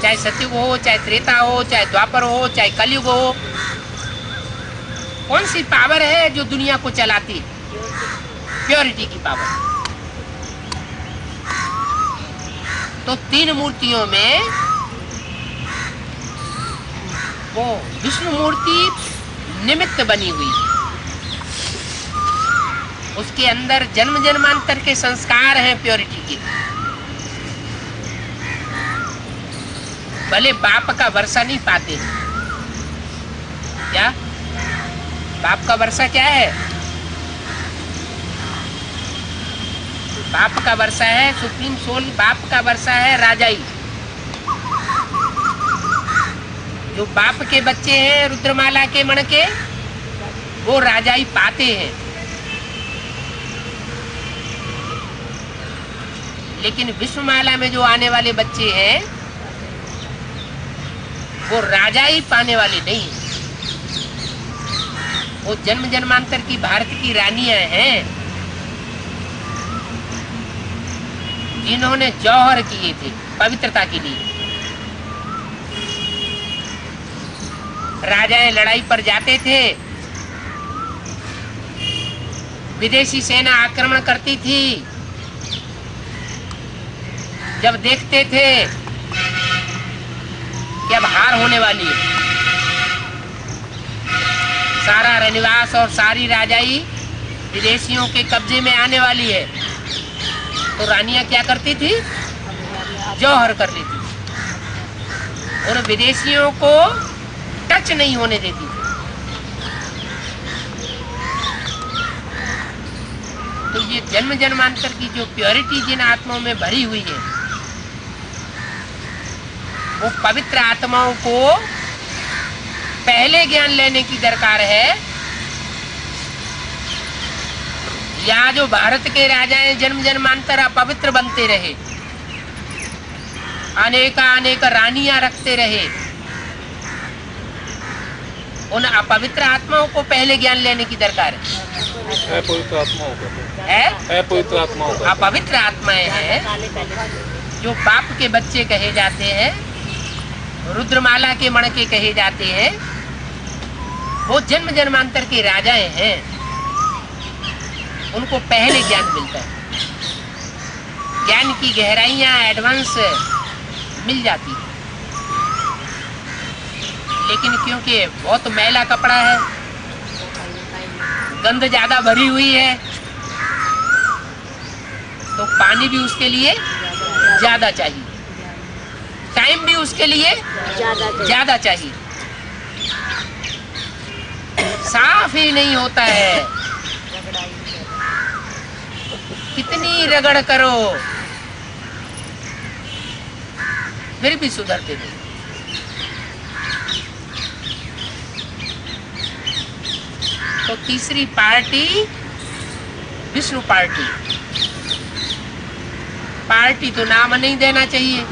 चाहे सतयुग हो, चाहे त्रेता हो, चाहे द्वापर हो, चाहे कलयुग हो, कौन सी पावर है जो दुनिया को चलाती है? प्योरिटी की पावर। तो 3 मूर्तियों में वो विष्णु मूर्ति निमित्त बनी हुई, उसके अंदर जन्म जन्मांतर के संस्कार हैं प्योरिटी के। भले बाप का वर्षा नहीं पाते, क्या बाप का वर्षा क्या है? बाप का वर्षा है सुप्रीम सोल, बाप का वर्षा है राजाई। जो बाप के बच्चे हैं रुद्रमाला के मण के, वो राजाई पाते हैं। लेकिन विश्वमाला में जो आने वाले बच्चे हैं वो राजाई पाने वाले नहीं हैं। वो जन्म जन्मांतर की भारत की रानियां हैं जिन्होंने जौहर किए थे पवित्रता के लिए। राजाएं लड़ाई पर जाते थे, विदेशी सेना आक्रमण करती थी, जब देखते थे कि अब हार होने वाली है, सारा रनिवास और सारी राजाई विदेशियों के कब्जे में आने वाली है, तो रानियां क्या करती थी? जौहर कर लेती थी, उन विदेशियों को टच नहीं होने देती थी। तो ये जन्म जन्मांतर की जो प्योरिटी जिन आत्माओं में भरी हुई है, वो पवित्र आत्माओं को पहले ज्ञान लेने की दरकार है। या जो भारत के राजाएं जन्म जन्मांतर अपवित्र बनते रहे, अनेक रानियां रखते रहे, उन अपवित्र आत्माओं को पहले ज्ञान लेने की दरकार है। अपवित्र आत्माओं का है अपवित्र आत्माओं का अपवित्र आत्माएं हैं जो बाप के बच्चे कहे जाते हैं, रुद्रमाला के मण के कहे जाते हैं, वो जन्म जन्मांतर के राजाएं हैं, उनको पहले ज्ञान मिलता है। ज्ञान की गहराइयां एडवांस मिल जाती है। लेकिन क्योंकि बहुत मैला कपड़ा है, गंध ज्यादा भरी हुई है, तो पानी भी उसके लिए ज्यादा चाहिए, टाइम भी उसके लिए ज्यादा चाहिए, साफ ही नहीं होता है। कितनी रगड़ करो फिर भी सुधरते नहीं। तो तीसरी पार्टी विष्णु पार्टी। पार्टी तो नाम नहीं देना चाहिए,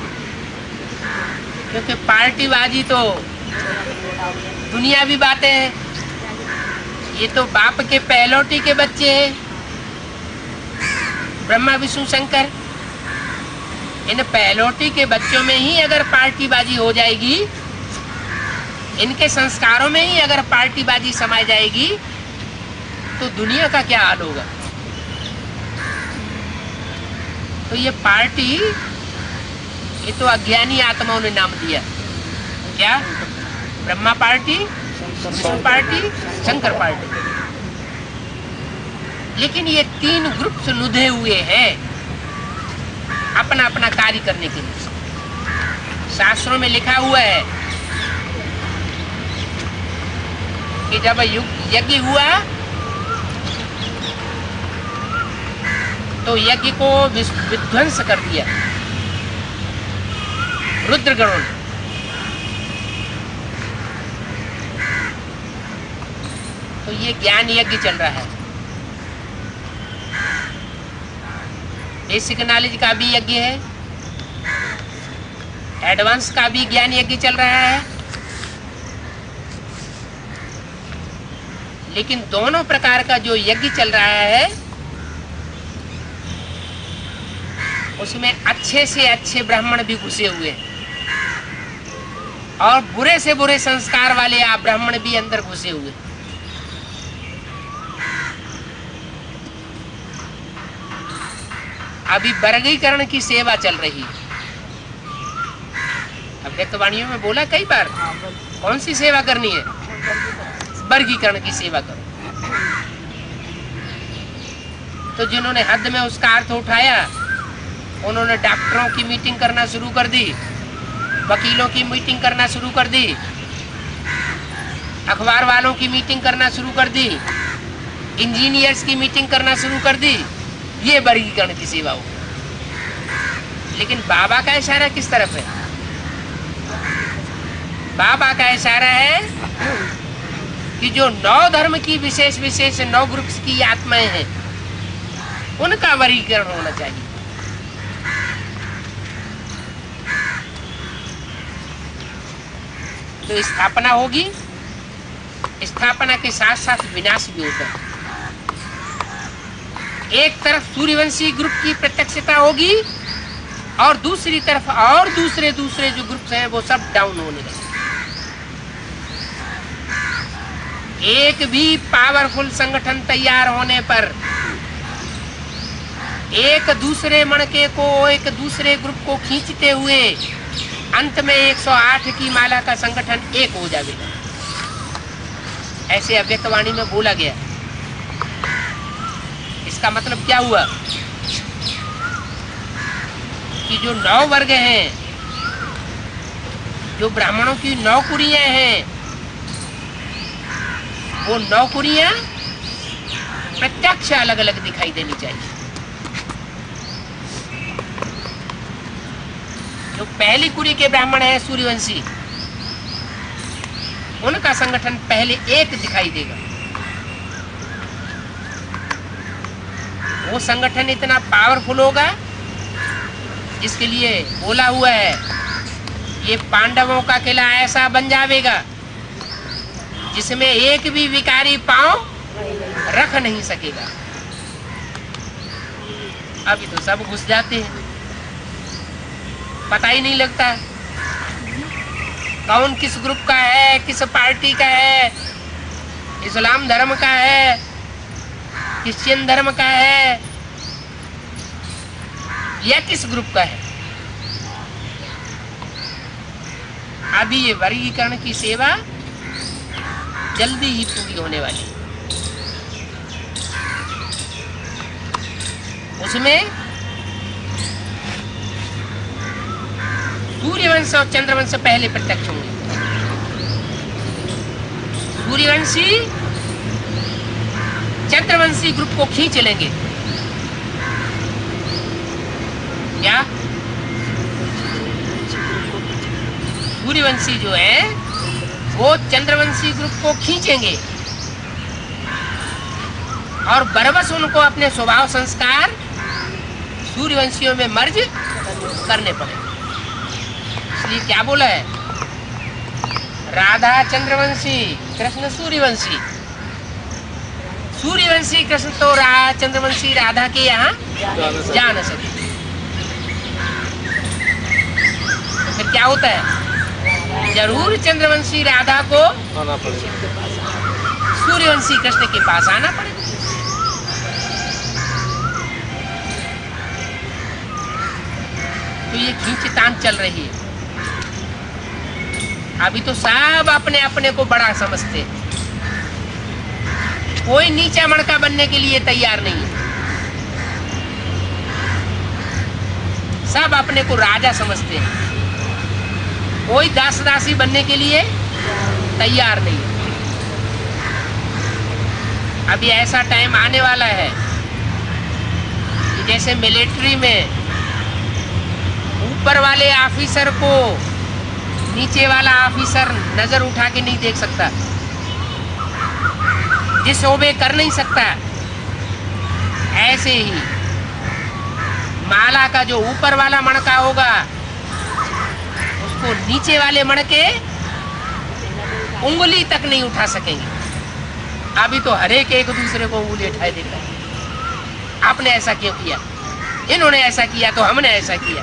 क्योंकि पार्टीबाजी तो दुनियावी बातें हैं। ये तो बाप के पहलौटी के बच्चे हैं, ब्रह्मा विष्णु शंकर। इन पहलौटी के बच्चों में ही अगर पार्टीबाजी हो जाएगी, इनके संस्कारों में ही अगर पार्टीबाजी समाई जाएगी, तो दुनिया का क्या हाल होगा। तो ये पार्टी, ये तो अज्ञानी आत्माओं ने नाम दिया। क्या? Brahma party, Vishnu party, Shankar party. लेकिन ये 3 ग्रुप्स नुधे हुए हैं अपना अपना कार्य करने के लिए। शास्त्रों में लिखा हुआ है कि जब यज्ञ हुआ तो यज्ञ को विध्वंस कर दिया रुद्रगणों ने। तो ये ज्ञान यज्ञ चल रहा है। बेसिक नॉलेज का भी यज्ञ है, एडवांस का भी ज्ञान यज्ञ चल रहा है। लेकिन दोनों प्रकार का जो यज्ञ चल रहा है, उसमें अच्छे से अच्छे ब्राह्मण भी घुसे हुए हैं और बुरे से बुरे संस्कार वाले आप ब्राह्मण भी अंदर घुसे हुए। अभी वर्गीकरण की सेवा चल रही है। अव्यक्त वाणियों में बोला कई बार, कौन सी सेवा करनी है? वर्गीकरण की सेवा करो। तो जिन्होंने हद में उसका अर्थ उठाया, उन्होंने डॉक्टरों की मीटिंग करना शुरू कर दी, वकीलों की मीटिंग करना शुरू कर दी, अखबार वालों की मीटिंग करना शुरू कर दी, इंजीनियर्स की मीटिंग करना शुरू कर दी। ये वर्गीकरण की सेवा हो। लेकिन बाबा का इशारा किस तरफ है? बाबा का इशारा है कि जो 9 धर्म की विशेष विशेष 9 ग्रुप्स की आत्माएं हैं, उनका वर्गीकरण होना चाहिए। तो स्थापना होगी, स्थापना के साथ साथ विनाश भी होता है। एक तरफ सूर्यवंशी ग्रुप की प्रत्यक्षता होगी और दूसरी तरफ और दूसरे जो ग्रुप्स हैं वो सब डाउन होने लगे। एक भी पावरफुल संगठन तैयार होने पर एक दूसरे मणके को, एक दूसरे ग्रुप को खींचते हुए अंत में 108 की माला का संगठन एक हो जाएगा। ऐसे अव्यक्त वाणी में बोला गया। इसका मतलब क्या हुआ कि जो 9 वर्ग हैं, जो ब्राह्मणों की 9 कुड़ियां हैं, वो 9 कुड़ियां प्रत्यक्ष अलग अलग दिखाई देनी चाहिए। जो पहली कुड़ी के ब्राह्मण हैं सूर्यवंशी, उनका संगठन पहले एक दिखाई देगा। वो संगठन इतना पावरफुल होगा जिसके लिए बोला हुआ है, ये पांडवों का किला ऐसा बन जाएगा जिसमें एक भी विकारी पांव रख नहीं सकेगा। अभी तो सब घुस जाते हैं, पता ही नहीं लगता कौन किस ग्रुप का है, किस पार्टी का है, इस्लाम धर्म का है, क्रिश्चियन धर्म का है या किस ग्रुप का है। अभी ये वर्गीकरण की सेवा जल्दी ही पूरी होने वाली। उसमें सूर्यवंश और चंद्रवंश पहले प्रत्यक्ष होंगे। सूर्यवंशी चंद्रवंशी ग्रुप को खींच लेंगे। क्या सूर्यवंशी जो है वो चंद्रवंशी ग्रुप को खींचेंगे और बरबस उनको अपने स्वभाव संस्कार सूर्यवंशियों में मर्ज करने पड़े। इसलिए क्या बोला है, राधा चंद्रवंशी कृष्ण सूर्यवंशी। सूर्यवंशी कृष्ण तो चंद्रवंशी राधा के यहाँ जा न सके। तो फिर क्या होता है, जरूर चंद्रवंशी राधा को आना पड़ेगा, सूर्यवंशी कृष्ण के पास आना पड़ेगा। तो ये खींचतान चल रही है। अभी तो सब अपने अपने को बड़ा समझते हैं, कोई नीचा मणका बनने के लिए तैयार नहीं है। सब अपने को राजा समझते हैं, कोई दास दासी बनने के लिए तैयार नहीं है। अभी ऐसा टाइम आने वाला है कि जैसे मिलिट्री में ऊपर वाले ऑफिसर को नीचे वाला ऑफिसर नजर उठा के नहीं देख सकता, जिस ओबे कर नहीं सकता, ऐसे ही माला का जो ऊपर वाला मणका होगा उसको नीचे वाले मणके उंगली तक नहीं उठा सकेंगे। अभी तो हर एक दूसरे को उंगली उठाए देख रहे हैं। आपने ऐसा क्यों किया, इन्होंने ऐसा किया तो हमने ऐसा किया।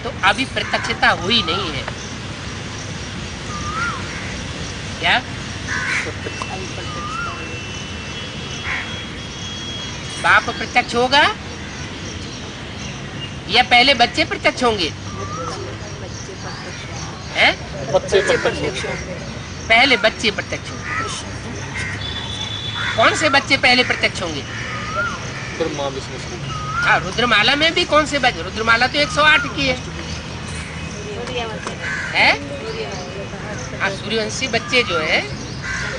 तो अभी प्रत्यक्षता हुई नहीं है। क्या बाप प्रत्यक्ष होगा या पहले बच्चे प्रत्यक्ष होंगे? हैं? बच्चे प्रत्यक्ष पहले बच्चे प्रत्यक्ष होंगे। कौन से बच्चे पहले प्रत्यक्ष होंगे? ब्रह्मा विष्णु शिव। हाँ, रुद्रमाला में भी कौन से बच्चे? रुद्रमाला तो 108 की है। हाँ, सूर्यवंशी बच्चे जो है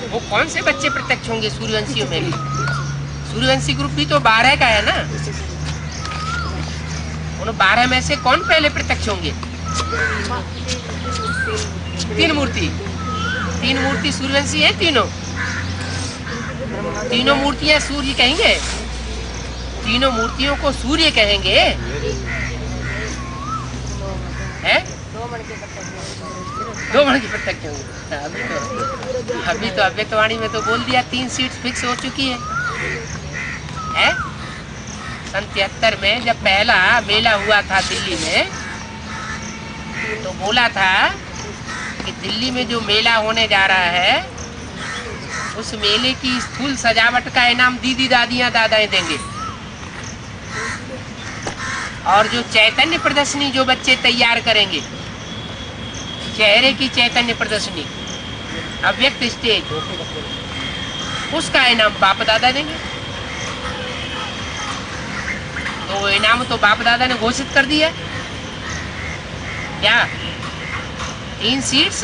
वो कौन से बच्चे प्रत्यक्ष होंगे सूर्यवंशियों में भी? सूर्यवंशी ग्रुप भी तो 12 का है ना। उन 12 में से कौन पहले प्रत्यक्ष होंगे? तीन मूर्ति सूर्यवंशी है। तीनों मूर्तियां सूर्य कहेंगे। तीनों मूर्तियों को सूर्य कहेंगे। हैं? 2 मण के प्रत्यक्ष होंगे। अभी तो अव्यक्तवाणी में तो बोल दिया 3 सीट फिक्स हो चुकी है। सन 73 में जब पहला मेला हुआ था दिल्ली में, तो बोला था कि दिल्ली में जो मेला होने जा रहा है उस मेले की स्थूल सजावट का इनाम दीदी दादियां दादाएं देंगे। और जो चैतन्य प्रदर्शनी जो बच्चे तैयार करेंगे, चेहरे की चैतन्य प्रदर्शनी, अव्यक्त स्टेज, उसका इनाम बाप दादा देंगे। तो वो इनाम तो बाप दादा ने घोषित कर दिया। क्या 3 सीट्स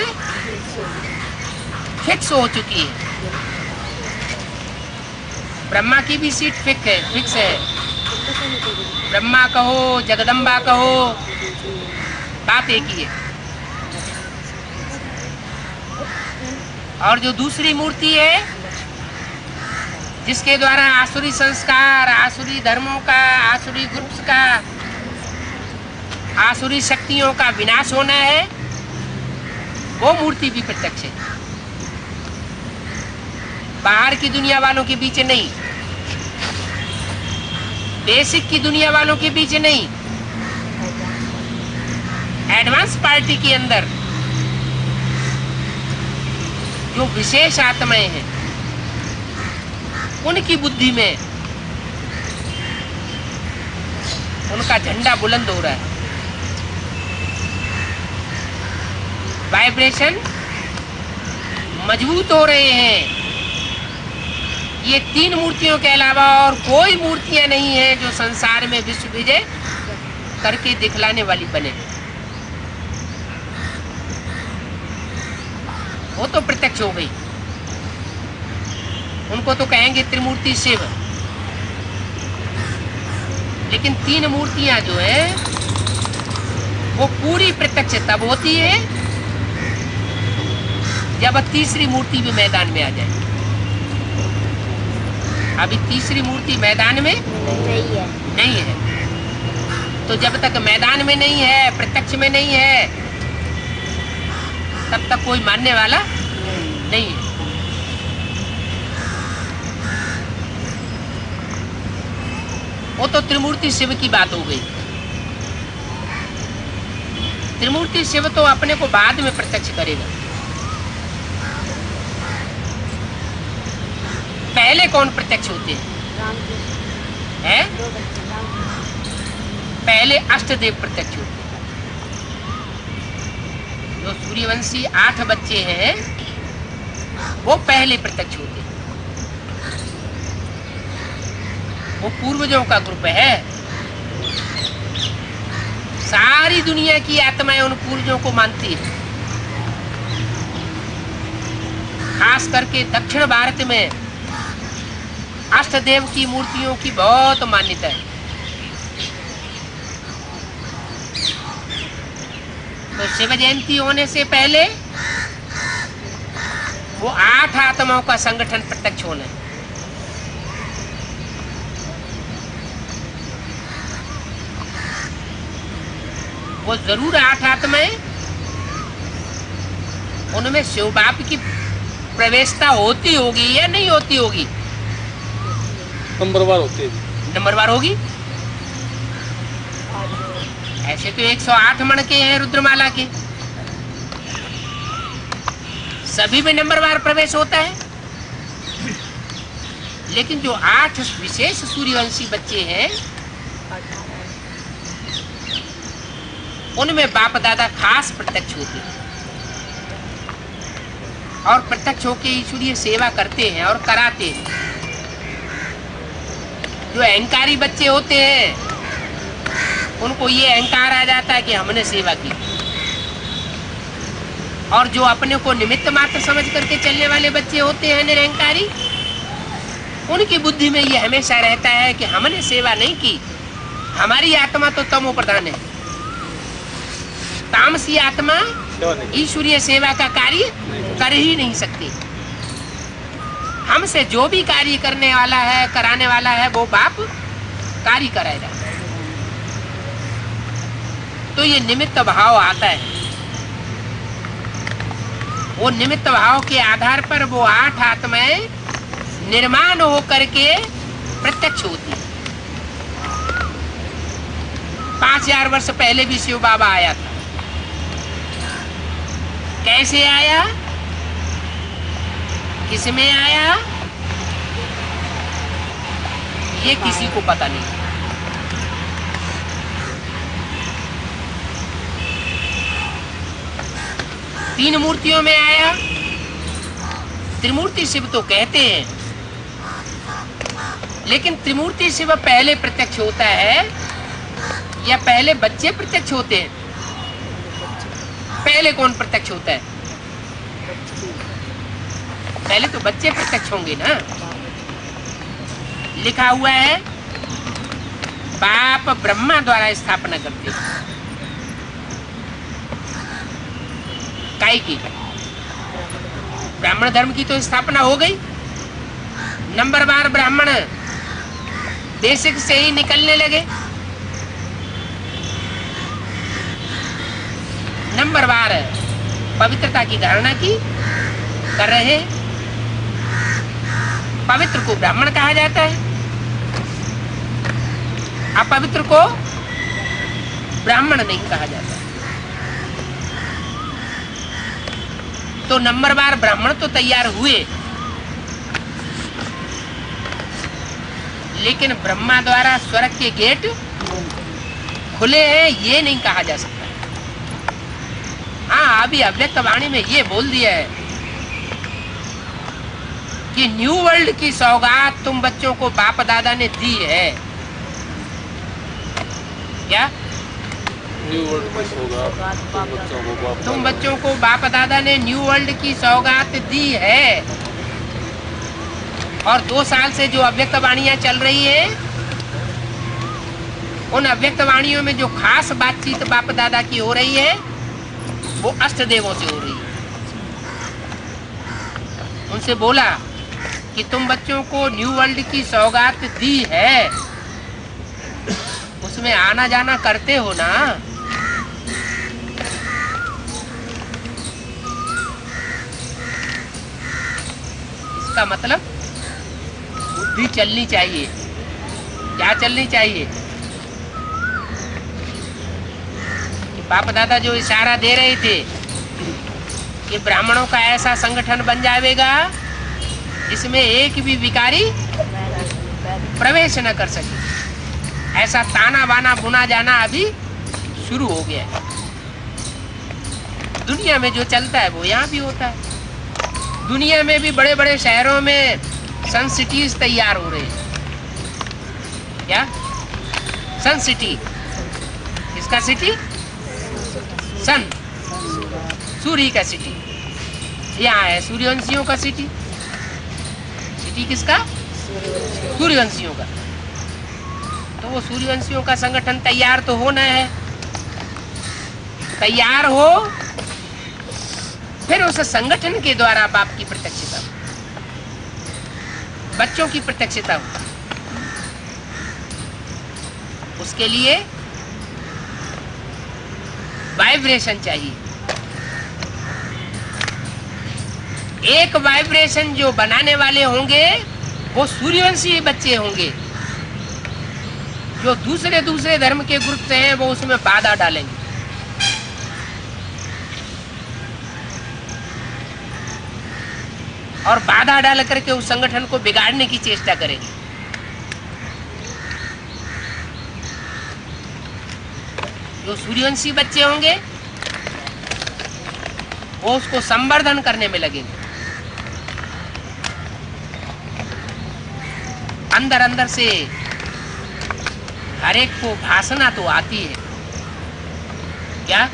फिक्स हो चुकी है। ब्रह्मा की भी सीट फिक्स है। ब्रह्मा कहो, जगदम्बा कहो, बात एक ही है। और जो दूसरी मूर्ति है जिसके द्वारा आसुरी संस्कार, आसुरी धर्मों का, आसुरी ग्रुप्स का, आसुरी शक्तियों का विनाश होना है, वो मूर्ति भी प्रत्यक्ष है। बाहर की दुनिया वालों के बीच नहीं, बेसिक की दुनिया वालों के बीच नहीं, एडवांस पार्टी के अंदर जो विशेष आत्माएं हैं उनकी बुद्धि में उनका झंडा बुलंद हो रहा है। वाइब्रेशन मजबूत हो रहे हैं। ये 3 मूर्तियों के अलावा और कोई मूर्तियां नहीं है जो संसार में विश्व विजय करके दिखलाने वाली बने। वो तो प्रत्यक्ष हो गई। उनको तो कहेंगे त्रिमूर्ति शिव। लेकिन 3 मूर्तियां जो है वो पूरी प्रत्यक्ष तब होती है जब तीसरी मूर्ति भी मैदान में आ जाए। अभी तीसरी मूर्ति मैदान में नहीं है। तो जब तक मैदान में नहीं है, प्रत्यक्ष में नहीं है, तब तक कोई मानने वाला नहीं है। वो तो त्रिमूर्ति शिव की बात हो गई। त्रिमूर्ति शिव तो अपने को बाद में प्रत्यक्ष करेगा। पहले कौन प्रत्यक्ष होते हैं? पहले अष्टदेव प्रत्यक्ष होते हैं। जो सूर्यवंशी 8 बच्चे हैं वो पहले प्रत्यक्ष होते हैं। वो पूर्वजों का ग्रुप है। सारी दुनिया की आत्माएं उन पूर्वजों को मानती है। खास करके दक्षिण भारत में अष्टदेव की मूर्तियों की बहुत मान्यता है। तो शिव जयंती होने से पहले वो 8 आत्माओं का संगठन प्रत्यक्ष होना है। वो जरूर 8 आत्माएं, उनमें शिव बाप की प्रवेशता होती होगी या नहीं होती होगी? नंबरवार होती है। नंबरवार होगी। ऐसे तो 108 मण के हैं रुद्रमाला के, सभी में नंबरवार प्रवेश होता है। लेकिन जो 8 विशेष सूर्यवंशी बच्चे हैं उनमें बाप दादा खास प्रत्यक्ष होते हैं और प्रत्यक्ष होकर ईश्वरीय सेवा करते हैं और कराते हैं। जो अहंकारी बच्चे होते हैं उनको ये अहंकार आ जाता है कि हमने सेवा की, और जो अपने को निमित्त मात्र समझ करके चलने वाले बच्चे होते हैं निरहंकारी, उनकी बुद्धि में ये हमेशा रहता है कि हमने सेवा नहीं की, हमारी आत्मा तो तमो प्रधान है, तामसी आत्मा ईश्वरीय सेवा का कार्य कर ही नहीं सकती। हमसे जो भी कार्य करने वाला है, कराने वाला है, वो बाप कार्य कराएगा। तो ये निमित्त भाव आता है। वो निमित्त भाव के आधार पर वो 8 आत्माएं निर्माण हो करके प्रत्यक्ष होती है। 5000 वर्ष पहले भी शिव बाबा आया था। कैसे आया, किसमें आया, ये किसी को पता नहीं। तीन मूर्तियों में आया। त्रिमूर्ति शिव तो कहते हैं, लेकिन त्रिमूर्ति शिव पहले प्रत्यक्ष होता है या पहले बच्चे प्रत्यक्ष होते हैं? पहले कौन प्रत्यक्ष होता है? पहले तो बच्चे प्रत्यक्ष होंगे ना। लिखा हुआ है बाप ब्रह्मा द्वारा स्थापना करते हैं। काय की? ब्राह्मण धर्म की तो स्थापना हो गई। नंबरवार ब्राह्मण बेसिक से ही निकलने लगे। नंबरवार पवित्रता की धारणा की कर रहे। पवित्र को ब्राह्मण कहा जाता है, अपवित्र को ब्राह्मण नहीं कहा जाता। तो नंबरवार ब्राह्मण तो तैयार हुए, लेकिन ब्रह्मा द्वारा स्वर्ग के गेट खुले हैं ये नहीं कहा जा सकता। हाँ, अभी अव्यक्त वाणी में ये बोल दिया है कि न्यू वर्ल्ड की सौगात तुम बच्चों को बाप दादा ने दी है। क्या? न्यू वर्ल्ड की सौगात तुम बच्चों को बाप दादा ने न्यू वर्ल्ड की सौगात दी है। और 2 साल से जो अव्यक्त वाणियां चल रही है, उन अव्यक्त वाणियों में जो खास बातचीत बाप दादा की हो रही है वो अष्ट देवों से हो रही है। उनसे बोला कि तुम बच्चों को न्यू वर्ल्ड की सौगात दी है, उसमें आना जाना करते हो ना। इसका मतलब बुद्धि चलनी चाहिए। क्या चलनी चाहिए? बाप दादा जो इशारा दे रहे थे कि ब्राह्मणों का ऐसा संगठन बन जाएगा जिसमें एक भी विकारी प्रवेश न कर सके, ऐसा ताना बाना बुना जाना अभी शुरू हो गया है। दुनिया में जो चलता है वो यहाँ भी होता है। दुनिया में भी बड़े बड़े शहरों में सन सिटीज तैयार हो रहे हैं। क्या सन सिटी? किसका सिटी? सन, सूर्य का सिटी। यहाँ है सूर्यवंशियों का सिटी। सिटी किसका? सूर्यवंशियों का। तो वो सूर्यवंशियों का संगठन तैयार तो होना है। तैयार हो, फिर उस संगठन के द्वारा बाप की प्रत्यक्षता हो, बच्चों की प्रत्यक्षता हो। उसके लिए वाइब्रेशन चाहिए। एक वाइब्रेशन जो बनाने वाले होंगे वो सूर्यवंशी बच्चे होंगे। जो दूसरे दूसरे धर्म के ग्रुप से हैं वो उसमें बाधा डालेंगे। और बाधा डाल करके उस संगठन को बिगाड़ने की चेष्टा करेंगे। जो सूर्यवंशी बच्चे होंगे वो उसको संवर्धन करने में लगेंगे। अंदर अंदर से हर एक को भाषणा तो आती है, क्या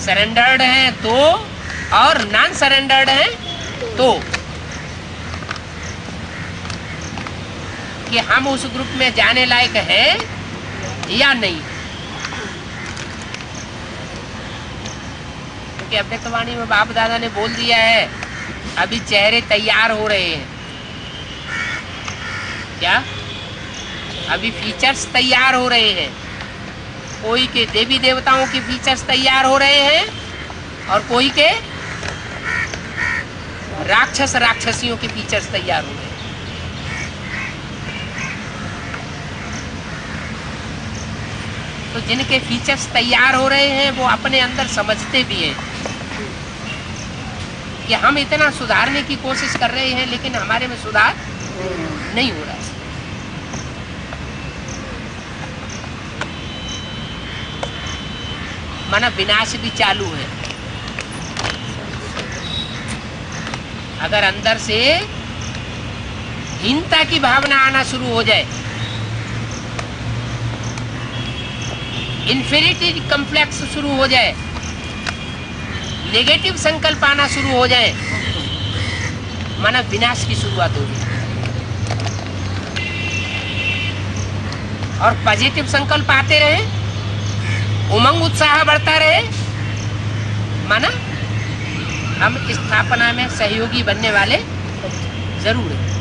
सरेंडर्ड हैं तो और नॉन सरेंडर्ड हैं तो, कि हम उस ग्रुप में जाने लायक हैं या नहीं। क्योंकि अव्यक्तवाणी में बाप दादा ने बोल दिया है, अभी चेहरे तैयार हो रहे हैं। क्या अभी फीचर्स तैयार हो रहे हैं। कोई के देवी देवताओं के फीचर्स तैयार हो रहे हैं और कोई के राक्षस राक्षसियों के फीचर्स तैयार हो रहे हैं। तो जिनके फीचर्स तैयार हो रहे हैं वो अपने अंदर समझते भी हैं कि हम इतना सुधारने की कोशिश कर रहे हैं लेकिन हमारे में सुधार नहीं हो रहा है। माना विनाश भी चालू है। अगर अंदर से हीनता की भावना आना शुरू हो जाए, इन्फीरियरिटी कॉम्प्लेक्स शुरू हो जाए, नेगेटिव संकल्प आना शुरू हो जाए, माना विनाश की शुरुआत होगी। और पॉजिटिव संकल्प आते रहे, उमंग उत्साह बढ़ता रहे, माना हम स्थापना में सहयोगी बनने वाले जरूर हैं।